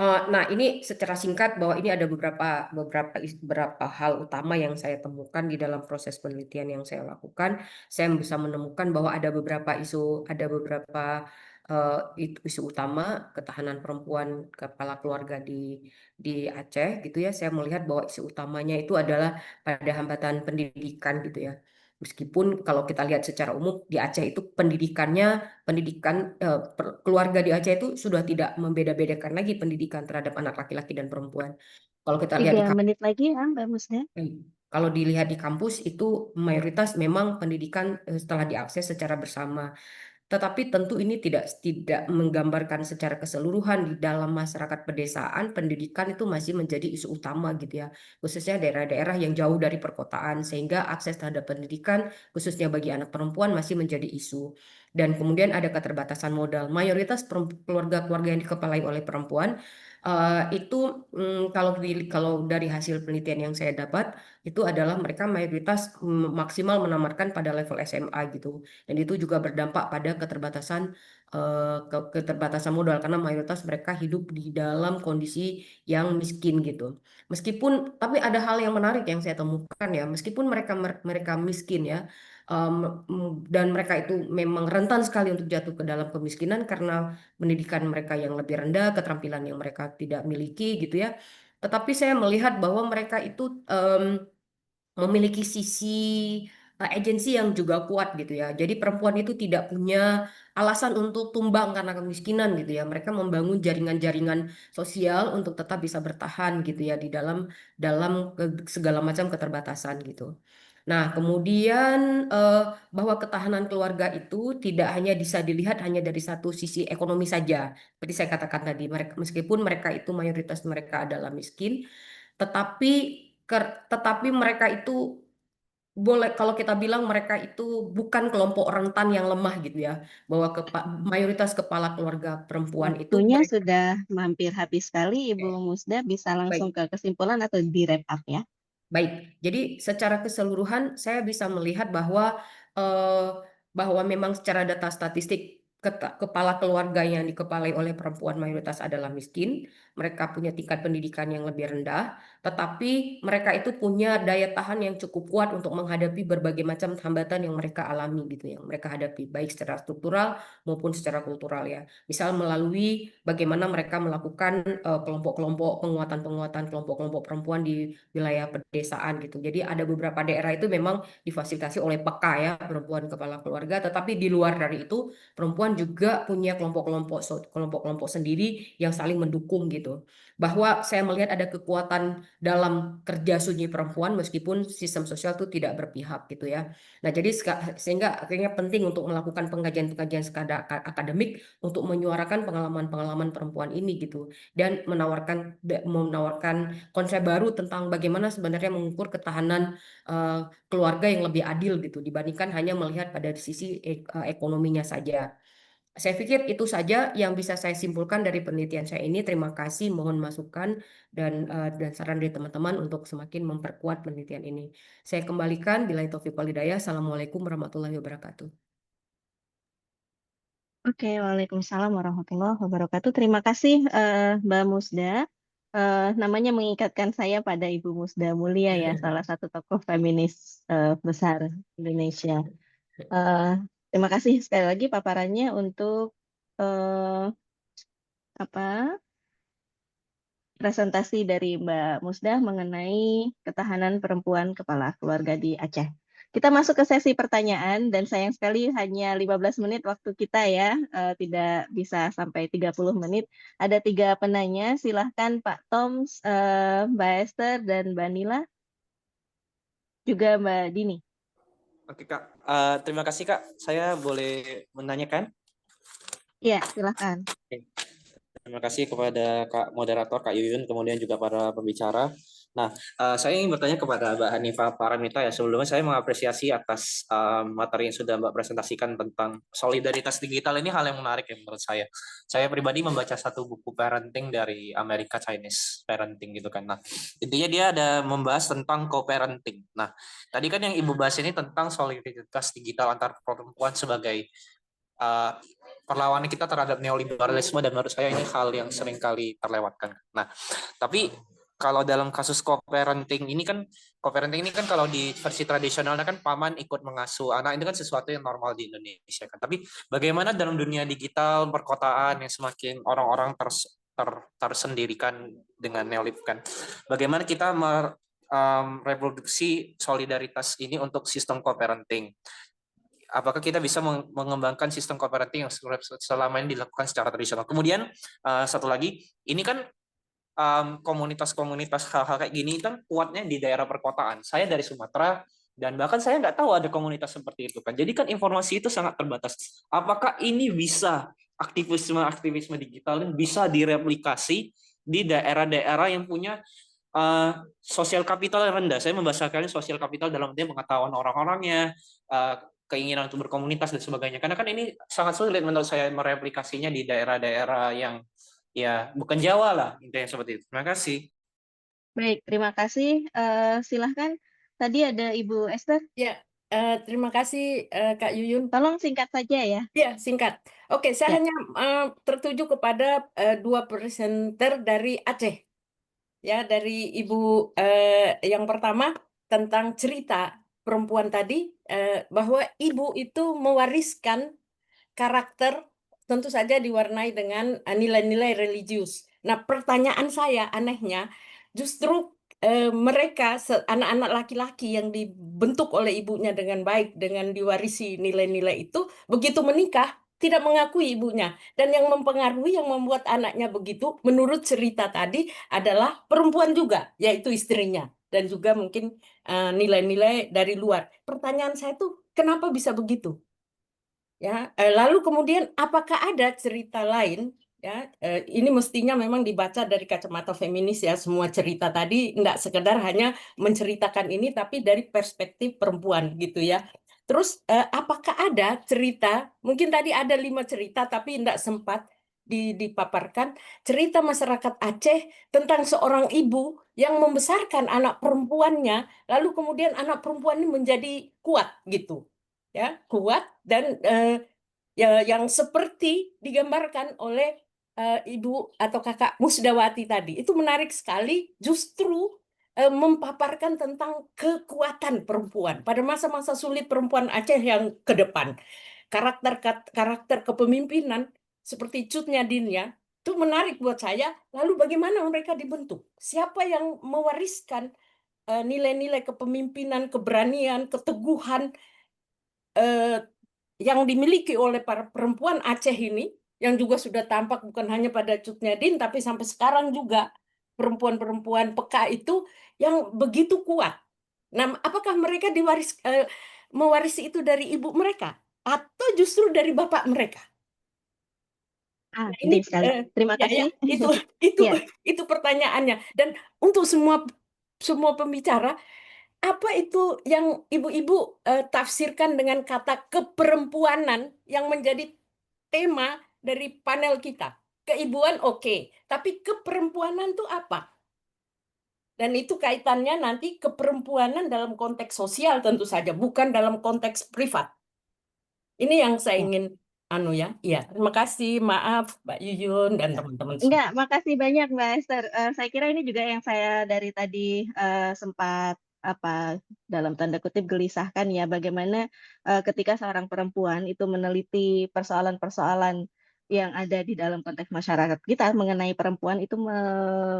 Nah, ini secara singkat bahwa ini ada beberapa hal utama yang saya temukan di dalam proses penelitian yang saya lakukan. Saya bisa menemukan bahwa ada beberapa isu isu utama ketahanan perempuan kepala keluarga di Aceh gitu ya. Saya melihat bahwa isu utamanya itu adalah pada hambatan pendidikan gitu ya. Meskipun kalau kita lihat secara umum di Aceh itu pendidikan keluarga di Aceh itu sudah tidak membeda-bedakan lagi pendidikan terhadap anak laki-laki dan perempuan. Kalau kita lihat 3 menit lagi ya, Mbak Musda. kalau dilihat di kampus itu mayoritas memang pendidikan setelah diakses secara bersama. Tetapi tentu ini tidak menggambarkan secara keseluruhan di dalam masyarakat pedesaan, pendidikan itu masih menjadi isu utama gitu ya. Khususnya daerah-daerah yang jauh dari perkotaan, sehingga akses terhadap pendidikan, khususnya bagi anak perempuan masih menjadi isu. Dan kemudian ada keterbatasan modal. Mayoritas keluarga-keluarga yang dikepalai oleh perempuan, kalau dari hasil penelitian yang saya dapat, itu adalah mereka mayoritas maksimal menamatkan pada level SMA gitu. Dan itu juga berdampak pada keterbatasan modal karena mayoritas mereka hidup di dalam kondisi yang miskin gitu. Tapi ada hal yang menarik yang saya temukan ya, meskipun mereka miskin ya, dan mereka itu memang rentan sekali untuk jatuh ke dalam kemiskinan karena pendidikan mereka yang lebih rendah, keterampilan yang mereka tidak miliki gitu ya. Tetapi saya melihat bahwa mereka itu memiliki sisi agensi yang juga kuat gitu ya. Jadi perempuan itu tidak punya alasan untuk tumbang karena kemiskinan gitu ya. Mereka membangun jaringan-jaringan sosial untuk tetap bisa bertahan gitu ya di dalam segala macam keterbatasan gitu. Nah, kemudian bahwa ketahanan keluarga itu tidak hanya bisa dilihat hanya dari satu sisi ekonomi saja. Seperti saya katakan tadi, meskipun mereka itu mayoritas mereka adalah miskin, tetapi tetapi mereka itu boleh kalau kita bilang mereka itu bukan kelompok rentan yang lemah gitu ya, bahwa mayoritas kepala keluarga perempuan itu Waktunya mereka. sudah hampir habis sekali, Ibu Musda. Bisa langsung Baik. ke kesimpulan atau di wrap up ya? Baik, jadi secara keseluruhan saya bisa melihat bahwa memang secara data statistik kepala keluarga yang dikepalai oleh perempuan mayoritas adalah miskin, mereka punya tingkat pendidikan yang lebih rendah, tetapi mereka itu punya daya tahan yang cukup kuat untuk menghadapi berbagai macam hambatan yang mereka alami gitu, yang mereka hadapi baik secara struktural maupun secara kultural ya. Misal melalui bagaimana mereka melakukan kelompok-kelompok penguatan-penguatan kelompok-kelompok perempuan di wilayah pedesaan gitu. Jadi ada beberapa daerah itu memang difasilitasi oleh PK ya, perempuan kepala keluarga, tetapi di luar dari itu perempuan juga punya kelompok-kelompok sendiri yang saling mendukung gitu. Bahwa saya melihat ada kekuatan dalam kerja sunyi perempuan meskipun sistem sosial itu tidak berpihak gitu ya. Nah, jadi sehingga akhirnya penting untuk melakukan pengajian-pengajian akademik untuk menyuarakan pengalaman-pengalaman perempuan ini gitu dan menawarkan konsep baru tentang bagaimana sebenarnya mengukur ketahanan keluarga yang lebih adil gitu dibandingkan hanya melihat pada sisi ekonominya saja. Saya pikir itu saja yang bisa saya simpulkan dari penelitian saya ini. Terima kasih, mohon masukan dan saran dari teman-teman untuk semakin memperkuat penelitian ini. Saya kembalikan, billahi taufiq wal hidayah. Assalamualaikum warahmatullahi wabarakatuh. Oke, Waalaikumsalam warahmatullahi wabarakatuh. Terima kasih Mbak Musda. Namanya mengingatkan saya pada Ibu Musda Mulia ya, salah satu tokoh feminis besar Indonesia. Terima kasih sekali lagi paparannya untuk apa presentasi dari Mbak Musdah mengenai ketahanan perempuan kepala keluarga di Aceh. Kita masuk ke sesi pertanyaan dan sayang sekali hanya 15 menit waktu kita ya, tidak bisa sampai 30 menit. Ada 3 penanya, silahkan Pak Tom, Mbak Esther, dan Mbak Nila, juga Mbak Dini. Oke Kak, terima kasih Kak. Saya boleh menanyakan? Iya, silahkan. Oke. Terima kasih kepada Kak Moderator, Kak Yuyun, kemudian juga para pembicara. Nah, saya ingin bertanya kepada Mbak Hanifah Paramita ya. Sebelumnya saya mengapresiasi atas materi yang sudah Mbak presentasikan tentang solidaritas digital. Ini hal yang menarik ya menurut saya. Saya pribadi membaca satu buku parenting dari Amerika, Chinese parenting gitu kan. Nah, intinya dia ada membahas tentang co-parenting. Nah, tadi kan yang Ibu bahas ini tentang solidaritas digital antar perempuan sebagai perlawanan kita terhadap neoliberalisme, dan menurut saya ini hal yang sering kali terlewatkan. Nah, tapi kalau dalam kasus co-parenting ini kan kalau di versi tradisionalnya kan paman ikut mengasuh anak, itu kan sesuatu yang normal di Indonesia kan. Tapi bagaimana dalam dunia digital perkotaan yang semakin orang-orang tersendirikan dengan neoliberal kan? Bagaimana kita reproduksi solidaritas ini untuk sistem co-parenting? Apakah kita bisa mengembangkan sistem co-parenting yang selama ini dilakukan secara tradisional? Kemudian satu lagi, ini kan komunitas-komunitas hal-hal kayak gini kan kuatnya di daerah perkotaan. Saya dari Sumatera, dan bahkan saya nggak tahu ada komunitas seperti itu kan. Jadi kan informasi itu sangat terbatas. Apakah ini bisa aktivisme digital ini bisa direplikasi di daerah-daerah yang punya sosial kapital yang rendah? Saya membahasakannya sosial kapital dalam arti pengetahuan orang-orangnya, keinginan untuk berkomunitas dan sebagainya. Karena kan ini sangat sulit menurut saya mereplikasinya di daerah-daerah yang ya bukan Jawa lah, intinya seperti itu. Terima kasih. Baik, terima kasih. Silahkan, tadi ada Ibu Esther. Ya, terima kasih Kak Yuyun. Tolong singkat saja ya. Ya, singkat. Oke, saya Ya. hanya tertuju kepada 2 presenter dari Aceh. Ya, dari Ibu yang pertama tentang cerita perempuan tadi, bahwa ibu itu mewariskan karakter tentu saja diwarnai dengan nilai-nilai religius. Nah, pertanyaan saya anehnya justru mereka anak-anak laki-laki yang dibentuk oleh ibunya dengan baik, dengan diwarisi nilai-nilai itu, begitu menikah tidak mengakui ibunya, dan yang mempengaruhi, yang membuat anaknya begitu menurut cerita tadi adalah perempuan juga, yaitu istrinya, dan juga mungkin nilai-nilai dari luar. Pertanyaan saya tuh kenapa bisa begitu? Ya, lalu kemudian apakah ada cerita lain? Ya, ini mestinya memang dibaca dari kacamata feminis ya, semua cerita tadi tidak sekedar hanya menceritakan ini, tapi dari perspektif perempuan gitu ya. Terus apakah ada cerita? Mungkin tadi ada 5 cerita, tapi tidak sempat dipaparkan cerita masyarakat Aceh tentang seorang ibu yang membesarkan anak perempuannya, lalu kemudian anak perempuan ini menjadi kuat gitu. Ya, kuat dan ya, yang seperti digambarkan oleh Ibu atau Kakak Musdawati tadi. Itu menarik sekali, justru memaparkan tentang kekuatan perempuan pada masa-masa sulit perempuan Aceh yang ke depan. Karakter kepemimpinan seperti Cut Nyadin ya, itu menarik buat saya. Lalu bagaimana mereka dibentuk? Siapa yang mewariskan nilai-nilai kepemimpinan, keberanian, keteguhan yang dimiliki oleh para perempuan Aceh ini, yang juga sudah tampak bukan hanya pada Cut Nyadin, tapi sampai sekarang juga perempuan-perempuan peka itu yang begitu kuat. Nah, apakah mereka mewarisi itu dari ibu mereka atau justru dari bapak mereka? Nah, ini sekali. Terima kasih. Ya, itu pertanyaannya. Dan untuk semua pembicara, apa itu yang ibu-ibu tafsirkan dengan kata keperempuanan yang menjadi tema dari panel kita? Keibuan oke, tapi keperempuanan itu apa? Dan itu kaitannya nanti keperempuanan dalam konteks sosial tentu saja, bukan dalam konteks privat. Ini yang saya ingin ya. Iya, terima kasih. Maaf Mbak Yuyun dan teman-teman semua. Enggak, makasih banyak Mbak Esther. Saya kira ini juga yang saya dari tadi sempat dalam tanda kutip gelisahkan ya, bagaimana ketika seorang perempuan itu meneliti persoalan-persoalan yang ada di dalam konteks masyarakat kita mengenai perempuan itu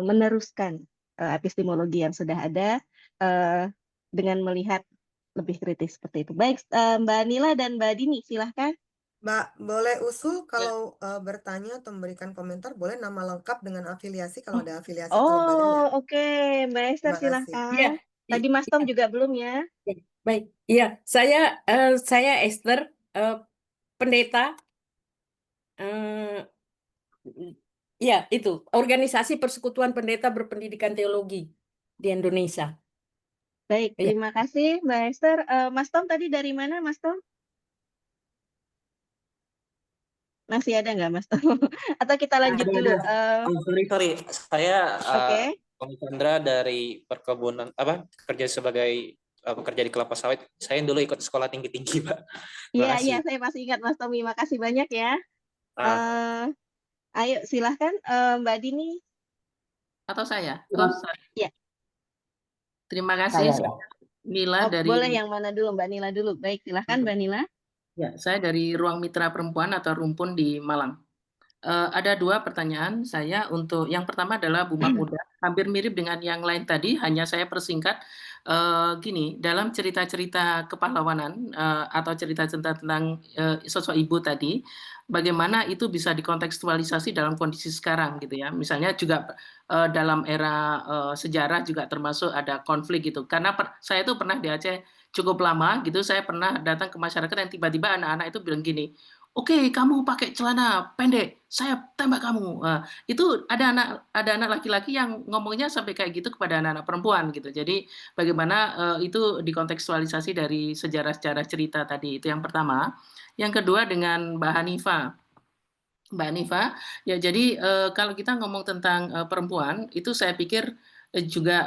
meneruskan epistemologi yang sudah ada dengan melihat lebih kritis seperti itu. Baik, Mbak Nila dan Mbak Dini, silahkan. Mbak, boleh usul kalau bertanya atau memberikan komentar, boleh nama lengkap dengan afiliasi kalau ada afiliasi atau lembaganya. Oke, Mbak Esther Terima kasih. Ya, silahkan. Tadi Mas Tom juga belum ya? baik. Iya, saya Esther, pendeta. Ya, itu organisasi Persekutuan Pendeta Berpendidikan Teologi di Indonesia. Baik, Iya. terima kasih Mbak Esther. Mas Tom tadi dari mana, Mas Tom? Masih ada nggak, Mas Tom? Atau kita lanjut dulu? Sorry, saya Oke. Om Chandra dari perkebunan kerja sebagai pekerja di kelapa sawit. Saya dulu ikut sekolah tinggi-tinggi, Pak. Terima Iya, kasih. saya masih ingat Mas Tommy. Makasih banyak ya. Ayo silahkan Mbak Dini. Atau saya? Sorry. Ya. Terima kasih, Saya. Nila dari. Boleh yang mana dulu, Mbak Nila dulu. Baik, silahkan Mbak Nila. Ya, saya dari Ruang Mitra Perempuan atau Rumpun di Malang. Ada 2 pertanyaan saya untuk yang pertama adalah Bu Mahmudah, hampir mirip dengan yang lain tadi, hanya saya persingkat. Gini, dalam cerita-cerita kepahlawanan atau cerita tentang sosok ibu tadi, bagaimana itu bisa dikontekstualisasi dalam kondisi sekarang gitu ya. Misalnya juga dalam era sejarah juga termasuk ada konflik gitu. Karena saya itu pernah di Aceh cukup lama gitu, saya pernah datang ke masyarakat yang tiba-tiba anak-anak itu bilang gini, "Oke, kamu pakai celana pendek, saya tembak kamu." Itu ada anak laki-laki yang ngomongnya sampai kayak gitu kepada anak-anak perempuan gitu. Jadi bagaimana itu dikontekstualisasi dari sejarah-sejarah cerita tadi, itu yang pertama. Yang kedua dengan Mbak Hanifa, ya jadi kalau kita ngomong tentang perempuan, itu saya pikir juga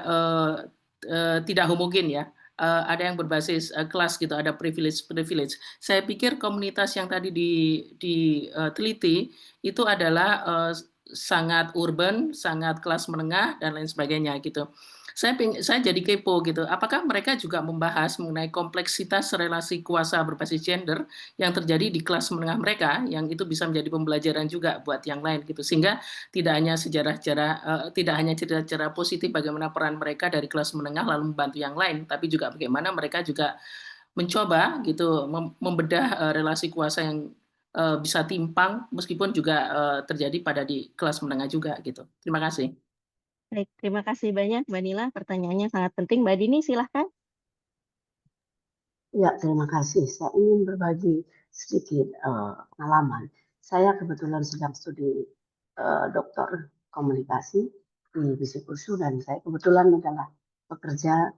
tidak homogen ya. Ada yang berbasis kelas gitu, ada privilege. Saya pikir komunitas yang tadi diteliti itu adalah sangat urban, sangat kelas menengah dan lain sebagainya gitu. Saya jadi kepo gitu. Apakah mereka juga membahas mengenai kompleksitas relasi kuasa berbasis gender yang terjadi di kelas menengah mereka, yang itu bisa menjadi pembelajaran juga buat yang lain gitu. Sehingga tidak hanya cerita-cerita positif bagaimana peran mereka dari kelas menengah lalu membantu yang lain, tapi juga bagaimana mereka juga mencoba gitu membedah relasi kuasa yang bisa timpang meskipun juga terjadi pada di kelas menengah juga gitu. Terima kasih. Baik, terima kasih banyak Mbak Nila. Pertanyaannya sangat penting. Mbak Dini silahkan. Ya, terima kasih. Saya ingin berbagi sedikit pengalaman. Saya kebetulan sedang studi doktor komunikasi di Bisik Ursu dan saya kebetulan adalah pekerja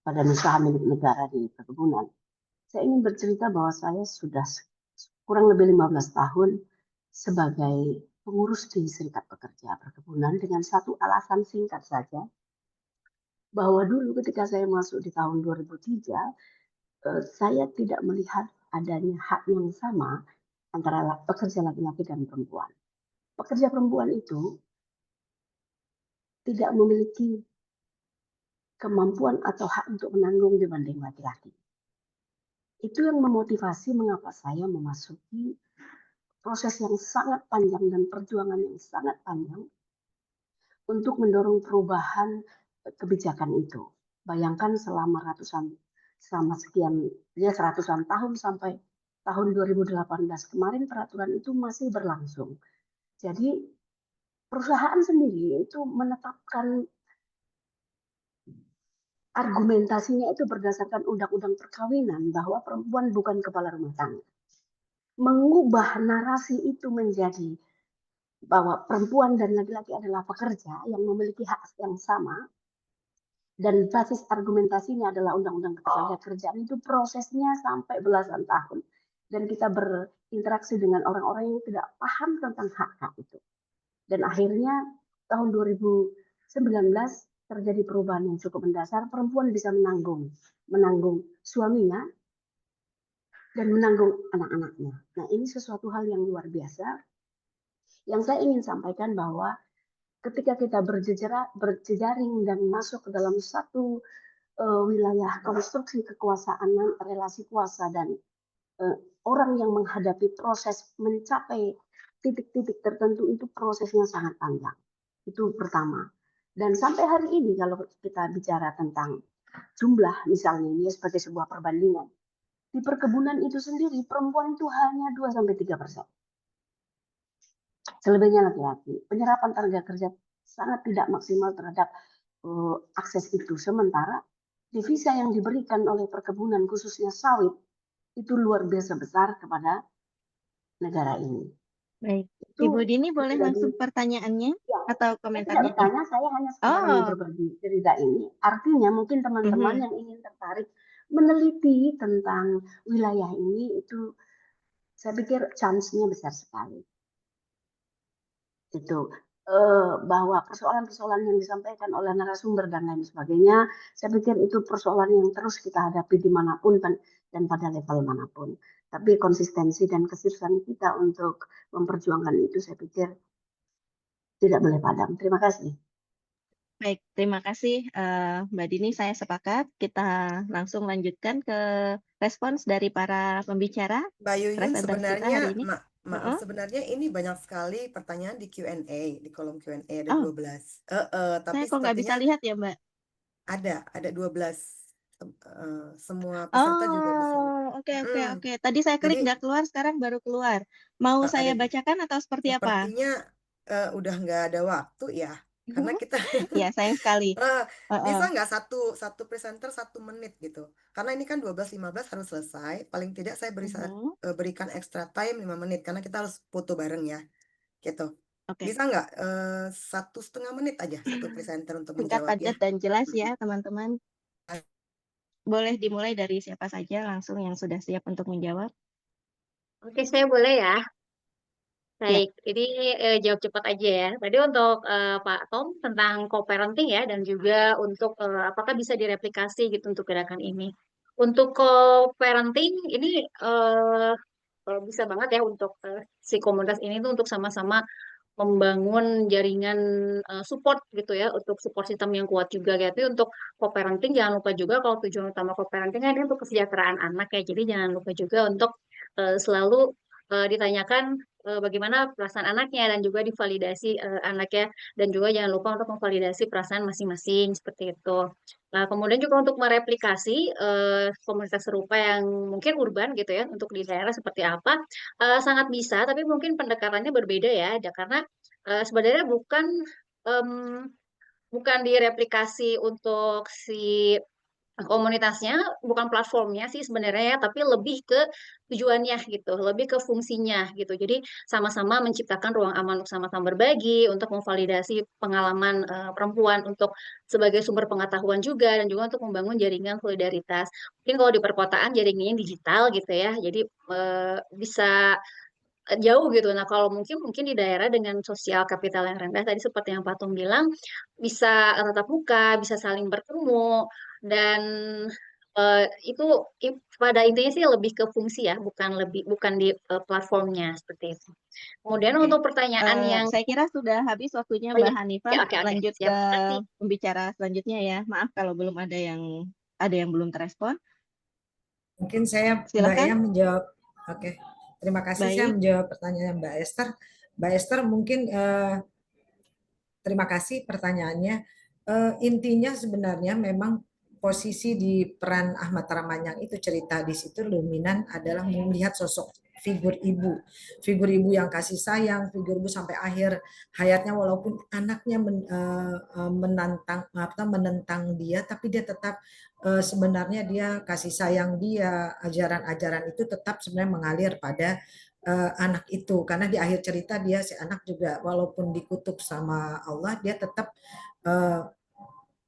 pada Badan Usaha Milik Negara di perkebunan. Saya ingin bercerita bahwa saya sudah kurang lebih 15 tahun sebagai pengurus di Serikat Pekerja Perkebunan dengan satu alasan singkat saja, bahwa dulu ketika saya masuk di tahun 2003, saya tidak melihat adanya hak yang sama antara pekerja laki-laki dan perempuan. Pekerja perempuan itu tidak memiliki kemampuan atau hak untuk menanggung dibanding laki-laki. Itu yang memotivasi mengapa saya memasuki proses yang sangat panjang dan perjuangan yang sangat panjang untuk mendorong perubahan kebijakan itu. Bayangkan selama seratusan tahun sampai tahun 2018 kemarin peraturan itu masih berlangsung. Jadi perusahaan sendiri itu menetapkan argumentasinya itu berdasarkan undang-undang perkawinan bahwa perempuan bukan kepala rumah tangga. Mengubah narasi itu menjadi bahwa perempuan dan laki-laki adalah pekerja yang memiliki hak yang sama, dan basis argumentasinya adalah undang-undang ketenagakerjaan, itu prosesnya sampai belasan tahun. Dan kita berinteraksi dengan orang-orang yang tidak paham tentang hak-hak itu. Dan akhirnya tahun 2019 terjadi perubahan yang cukup mendasar, perempuan bisa menanggung suaminya dan menanggung anak-anaknya. Nah, ini sesuatu hal yang luar biasa. Yang saya ingin sampaikan bahwa ketika kita berjejaring dan masuk ke dalam satu wilayah konstruksi kekuasaan, relasi kuasa dan orang yang menghadapi proses mencapai titik-titik tertentu itu prosesnya sangat panjang. Itu pertama. Dan sampai hari ini kalau kita bicara tentang jumlah misalnya ini sebagai sebuah perbandingan, di perkebunan itu sendiri perempuan itu hanya 2-3%. Selebihnya laki-laki. Penyerapan tenaga kerja sangat tidak maksimal terhadap akses itu. Sementara devisa yang diberikan oleh perkebunan khususnya sawit itu luar biasa besar kepada negara ini. Baik, Itu Ibu Dini boleh menjadi, masuk pertanyaannya ya, atau saya tidak komentarnya? bertanya, saya hanya sekedar ingin Oh, berbagi cerita ini. Artinya mungkin teman-teman yang ingin tertarik meneliti tentang wilayah ini itu saya pikir chance-nya besar sekali. Itu bahwa persoalan-persoalan yang disampaikan oleh narasumber dan lain sebagainya, saya pikir itu persoalan yang terus kita hadapi dimanapun dan pada level manapun. Tapi konsistensi dan keseriusan kita untuk memperjuangkan itu saya pikir tidak boleh padam. Terima kasih. baik, terima kasih Mbak Dini, saya sepakat. Kita langsung lanjutkan ke respons dari para pembicara Mbak Yuyun, presenter kita sebenarnya hari ini. maaf, sebenarnya ini banyak sekali pertanyaan di Q&A, di kolom Q&A ada Oh, 12. Tapi saya kok nggak bisa sepertinya lihat ya, Mbak? ada 12. Semua peserta juga bisa lihat. Oh, oke. Tadi saya klik Jadi nggak keluar, sekarang baru keluar. Mau ada saya bacakan atau seperti apa? sepertinya udah nggak ada waktu ya, karena kita Ya, sayang sekali. bisa nggak satu presenter 1 menit gitu, karena ini kan 12.15 harus selesai, paling tidak saya berikan extra time 5 menit karena kita harus foto bareng ya gitu. Oke. Bisa nggak 1,5 menit aja satu presenter untuk Singkat, menjawab ya? padat, dan jelas ya teman-teman. Boleh dimulai dari siapa saja langsung yang sudah siap untuk menjawab. Oke, saya boleh ya. Ya. Baik, ini jawab cepat aja ya. Tadi untuk Pak Tom tentang co-parenting ya, dan juga untuk apakah bisa direplikasi gitu untuk gerakan ini. Untuk co-parenting ini bisa banget ya untuk si komunitas ini tuh untuk sama-sama membangun jaringan support gitu ya, untuk support sistem yang kuat juga gitu. Tapi untuk co-parenting jangan lupa juga kalau tujuan utama co-parenting kan ini untuk kesejahteraan anak ya. Jadi jangan lupa juga untuk selalu ditanyakan bagaimana perasaan anaknya dan juga divalidasi anaknya, dan juga jangan lupa untuk memvalidasi perasaan masing-masing seperti itu. Nah, kemudian juga untuk mereplikasi komunitas serupa yang mungkin urban gitu ya, untuk di daerah seperti apa, sangat bisa, tapi mungkin pendekatannya berbeda ya, karena sebenarnya em, bukan direplikasi untuk si komunitasnya, bukan platformnya sih sebenarnya ya, tapi lebih ke tujuannya gitu, lebih ke fungsinya gitu. Jadi sama-sama menciptakan ruang aman untuk sama-sama berbagi, untuk memvalidasi pengalaman perempuan, untuk sebagai sumber pengetahuan juga, dan juga untuk membangun jaringan solidaritas. Mungkin kalau di perkotaan jaringannya digital gitu ya, jadi bisa jauh gitu. Nah, kalau mungkin di daerah dengan sosial kapital yang rendah tadi seperti yang Pak Tung bilang, bisa tatap muka, bisa saling bertemu, dan itu pada intinya sih lebih ke fungsi ya, bukan di platformnya seperti itu. Kemudian untuk pertanyaan yang Saya kira sudah habis waktunya Oh Mbak iya, Hanifah. oke, Lanjut siap. ke Makasih. pembicara selanjutnya ya. Maaf kalau belum ada yang belum terespon. Mungkin saya Mbak Silakan. Ya menjawab. Oke, terima kasih. Saya Baik. menjawab pertanyaan Mbak Esther. Mbak Esther mungkin terima kasih pertanyaannya. Intinya sebenarnya memang posisi di peran Ahmad Ramanyang itu, cerita di situ dominan adalah melihat sosok figur ibu yang kasih sayang, figur ibu sampai akhir hayatnya, walaupun anaknya menentang dia, tapi dia tetap sebenarnya dia kasih sayang, dia ajaran-ajaran itu tetap sebenarnya mengalir pada anak itu, karena di akhir cerita dia si anak juga walaupun dikutuk sama Allah dia tetap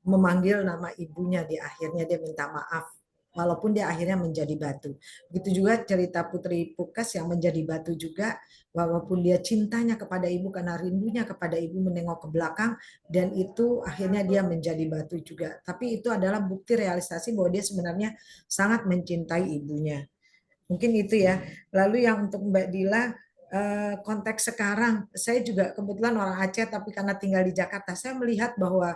memanggil nama ibunya, di akhirnya dia minta maaf walaupun dia akhirnya menjadi batu. Begitu juga cerita Putri Pukas yang menjadi batu juga, walaupun dia cintanya kepada ibu karena rindunya kepada ibu menengok ke belakang, dan itu akhirnya dia menjadi batu juga. Tapi itu adalah bukti realisasi bahwa dia sebenarnya sangat mencintai ibunya. Mungkin itu ya. Lalu yang untuk Mbak Dila, konteks sekarang, saya juga kebetulan orang Aceh tapi karena tinggal di Jakarta, saya melihat bahwa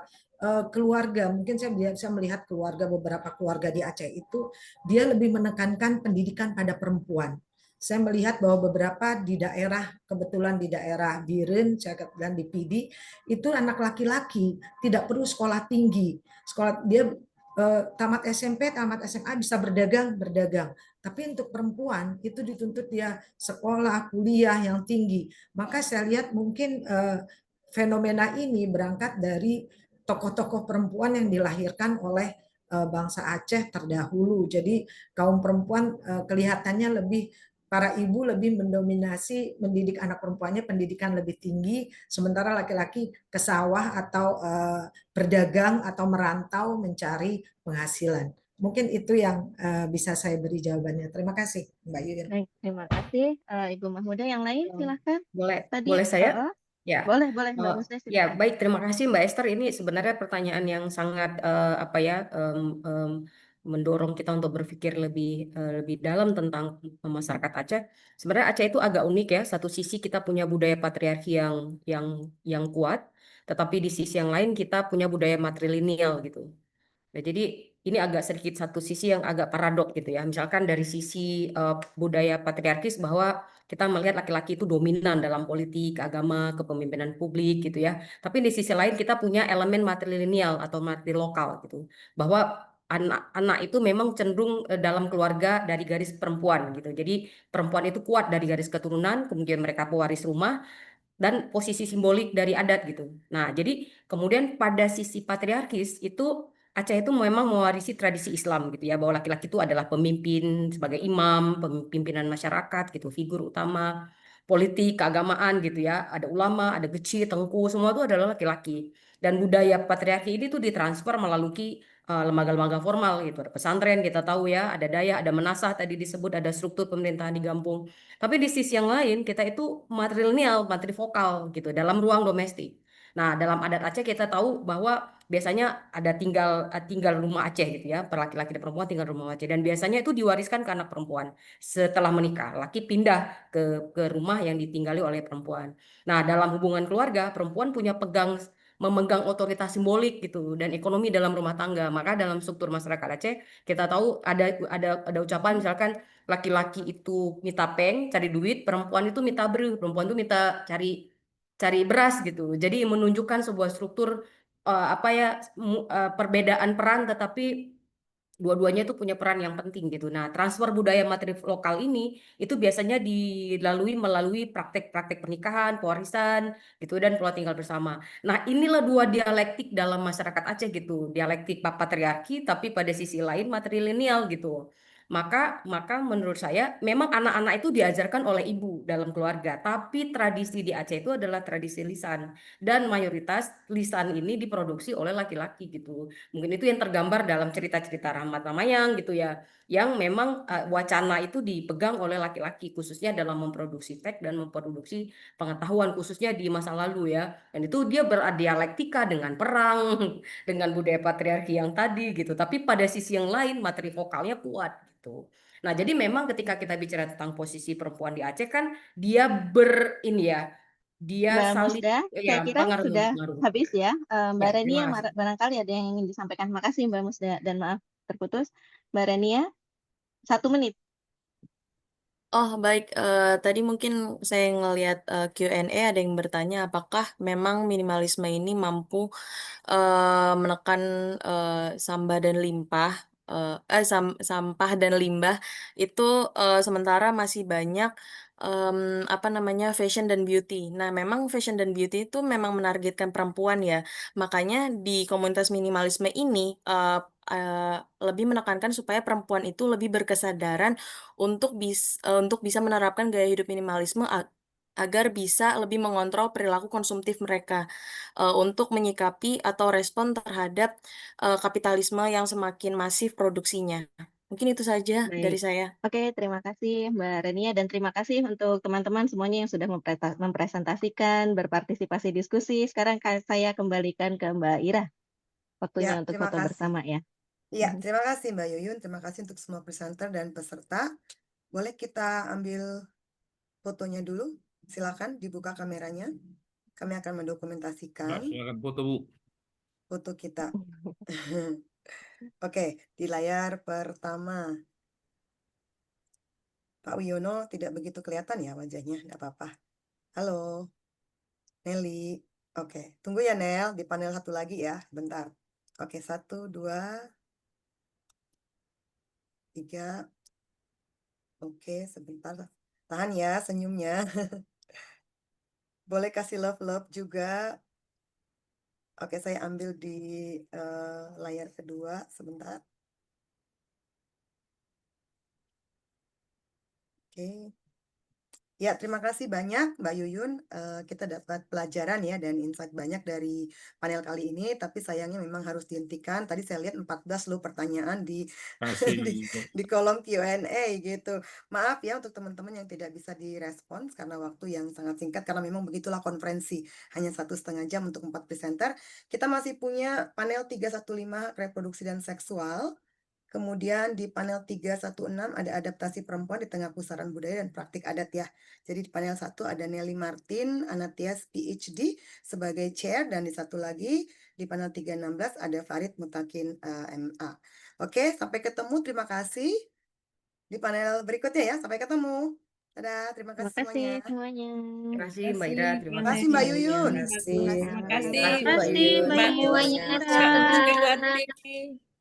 keluarga, mungkin saya melihat beberapa keluarga di Aceh itu dia lebih menekankan pendidikan pada perempuan. saya melihat bahwa beberapa di daerah, kebetulan di daerah Biren, saya kebetulan di PD, itu anak laki-laki tidak perlu sekolah tinggi. Dia tamat SMP, tamat SMA bisa berdagang. Tapi untuk perempuan itu dituntut dia sekolah, kuliah yang tinggi. Maka saya lihat mungkin fenomena ini berangkat dari tokoh-tokoh perempuan yang dilahirkan oleh bangsa Aceh terdahulu. Jadi kaum perempuan kelihatannya lebih, para ibu lebih mendominasi mendidik anak perempuannya pendidikan lebih tinggi, sementara laki-laki ke sawah atau berdagang atau merantau mencari penghasilan. Mungkin itu yang bisa saya beri jawabannya. Terima kasih, Mbak Yuyun. Baik, terima kasih Ibu Mahmudah. Yang lain silahkan. Boleh saya? Ya. Boleh Mbak Musda, Ya, silakan. baik. Terima kasih Mbak Esther. Ini sebenarnya pertanyaan yang sangat mendorong kita untuk berpikir lebih dalam tentang masyarakat Aceh. Sebenarnya Aceh itu agak unik ya. Satu sisi kita punya budaya patriarki yang kuat, tetapi di sisi yang lain kita punya budaya matrilineal gitu. Nah, jadi ini agak sedikit satu sisi yang agak paradok gitu ya. Misalkan dari sisi budaya patriarkis bahwa kita melihat laki-laki itu dominan dalam politik, agama, kepemimpinan publik gitu ya. Tapi di sisi lain kita punya elemen matrilineal atau matrilokal gitu. Bahwa anak-anak itu memang cenderung dalam keluarga dari garis perempuan gitu. Jadi perempuan itu kuat dari garis keturunan, kemudian mereka pewaris rumah dan posisi simbolik dari adat gitu. Nah, jadi kemudian pada sisi patriarkis itu Aceh itu memang mewarisi tradisi Islam gitu ya, bahwa laki-laki itu adalah pemimpin sebagai imam, pemimpinan masyarakat gitu, figur utama politik, keagamaan gitu ya. Ada ulama, ada geci, tengku, semua itu adalah laki-laki. Dan budaya patriarki ini tuh ditransfer melalui lembaga-lembaga formal gitu. Ada pesantren kita tahu ya, ada Dayak, ada Menasah tadi disebut, ada struktur pemerintahan di Gampung. Tapi di sisi yang lain kita itu matrilineal, matrivokal gitu dalam ruang domestik. Nah, dalam adat Aceh kita tahu bahwa biasanya ada tinggal rumah Aceh gitu ya, per laki-laki dan perempuan tinggal rumah Aceh, dan biasanya itu diwariskan ke anak perempuan setelah menikah. Laki pindah ke rumah yang ditinggali oleh perempuan. Nah, dalam hubungan keluarga, perempuan punya memegang otoritas simbolik gitu dan ekonomi dalam rumah tangga. Maka dalam struktur masyarakat Aceh kita tahu ada ucapan misalkan laki-laki itu minta peng cari duit, perempuan itu minta beru, perempuan itu minta cari beras gitu. Jadi menunjukkan sebuah struktur perbedaan peran, tetapi dua-duanya itu punya peran yang penting gitu. Nah, transfer budaya materi lokal ini itu biasanya melalui praktek-praktek pernikahan, pewarisan gitu dan pola tinggal bersama. Nah, inilah dua dialektik dalam masyarakat Aceh gitu. Dialektik patriarki tapi pada sisi lain matrilineal gitu. Maka menurut saya memang anak-anak itu diajarkan oleh ibu dalam keluarga, tapi tradisi di Aceh itu adalah tradisi lisan dan mayoritas lisan ini diproduksi oleh laki-laki gitu. Mungkin itu yang tergambar dalam cerita-cerita Rahmat Ramayang gitu ya, yang memang wacana itu dipegang oleh laki-laki khususnya dalam memproduksi teks dan memproduksi pengetahuan khususnya di masa lalu ya. Dan itu dia berdialektika dengan perang, dengan budaya patriarki yang tadi gitu. Tapi pada sisi yang lain materi vokalnya kuat gitu. Nah, jadi memang ketika kita bicara tentang posisi perempuan di Aceh kan dia dia Mbak saling Musda, saya kira pengaruh. sudah habis ya. Mbak Ya, Renia, terima kasih. barangkali ada yang ingin disampaikan. Makasih Mbak Musda, dan maaf terputus. Mbak Renia, 1 menit. Oh baik, tadi mungkin saya ngelihat Q&A ada yang bertanya apakah memang minimalisme ini mampu menekan sampah dan limbah, sampah dan limbah itu sementara masih banyak fashion dan beauty. Nah, memang fashion dan beauty itu memang menargetkan perempuan ya. Makanya di komunitas minimalisme ini lebih menekankan supaya perempuan itu lebih berkesadaran untuk bisa menerapkan gaya hidup minimalisme agar bisa lebih mengontrol perilaku konsumtif mereka untuk menyikapi atau respon terhadap kapitalisme yang semakin masif produksinya. Mungkin itu saja dari Baik. saya. Oke, terima kasih Mbak Renia, dan terima kasih untuk teman-teman semuanya yang sudah mempresentasikan, berpartisipasi diskusi. Sekarang saya kembalikan ke Mbak Ira. Waktunya Ya, untuk terima foto kasih. bersama ya. Iya, terima kasih Mbak Yuyun. Terima kasih untuk semua presenter dan peserta. Boleh kita ambil fotonya dulu? Silakan dibuka kameranya. Kami akan mendokumentasikan Silakan foto, Bu. foto kita. Oke, di layar pertama. Pak Wiono tidak begitu kelihatan ya wajahnya, enggak apa-apa. Halo, Nelly. Oke, tunggu ya Nel, di panel satu lagi ya, bentar. Oke, 1, 2, 3. Oke, sebentar. Tahan ya senyumnya. Boleh kasih love juga. Oke, saya ambil di layar kedua sebentar. Oke. Ya, terima kasih banyak Mbak Yuyun. Kita dapat pelajaran ya dan insight banyak dari panel kali ini, tapi sayangnya memang harus dihentikan. Tadi saya lihat 14 loh pertanyaan di Kasih, di, Bu. di kolom Q&A gitu. Maaf ya untuk teman-teman yang tidak bisa direspons karena waktu yang sangat singkat, karena memang begitulah konferensi. Hanya 1,5 jam untuk 4 presenter. Kita masih punya panel 315 reproduksi dan seksual. Kemudian di panel 316 ada adaptasi perempuan di tengah pusaran budaya dan praktik adat ya. Jadi di panel 1 ada Nelly Martin, Anatias PhD sebagai chair, dan di satu lagi di panel 316 ada Farid Mutakin MA. Oke, sampai ketemu. Terima kasih di panel berikutnya ya. Sampai ketemu. Dadah, terima Terima kasih kasih semuanya. semuanya. Terima kasih Mbak Ira, terima Terima kasih kasih Mbak semuanya. Yuyun. Terima kasih. Terima kasih Terima kasih Mbak Terima kasih Yuyun. Mbak Mbak Yuyun, Semuanya Mbak Ira. sehat. Sugawati.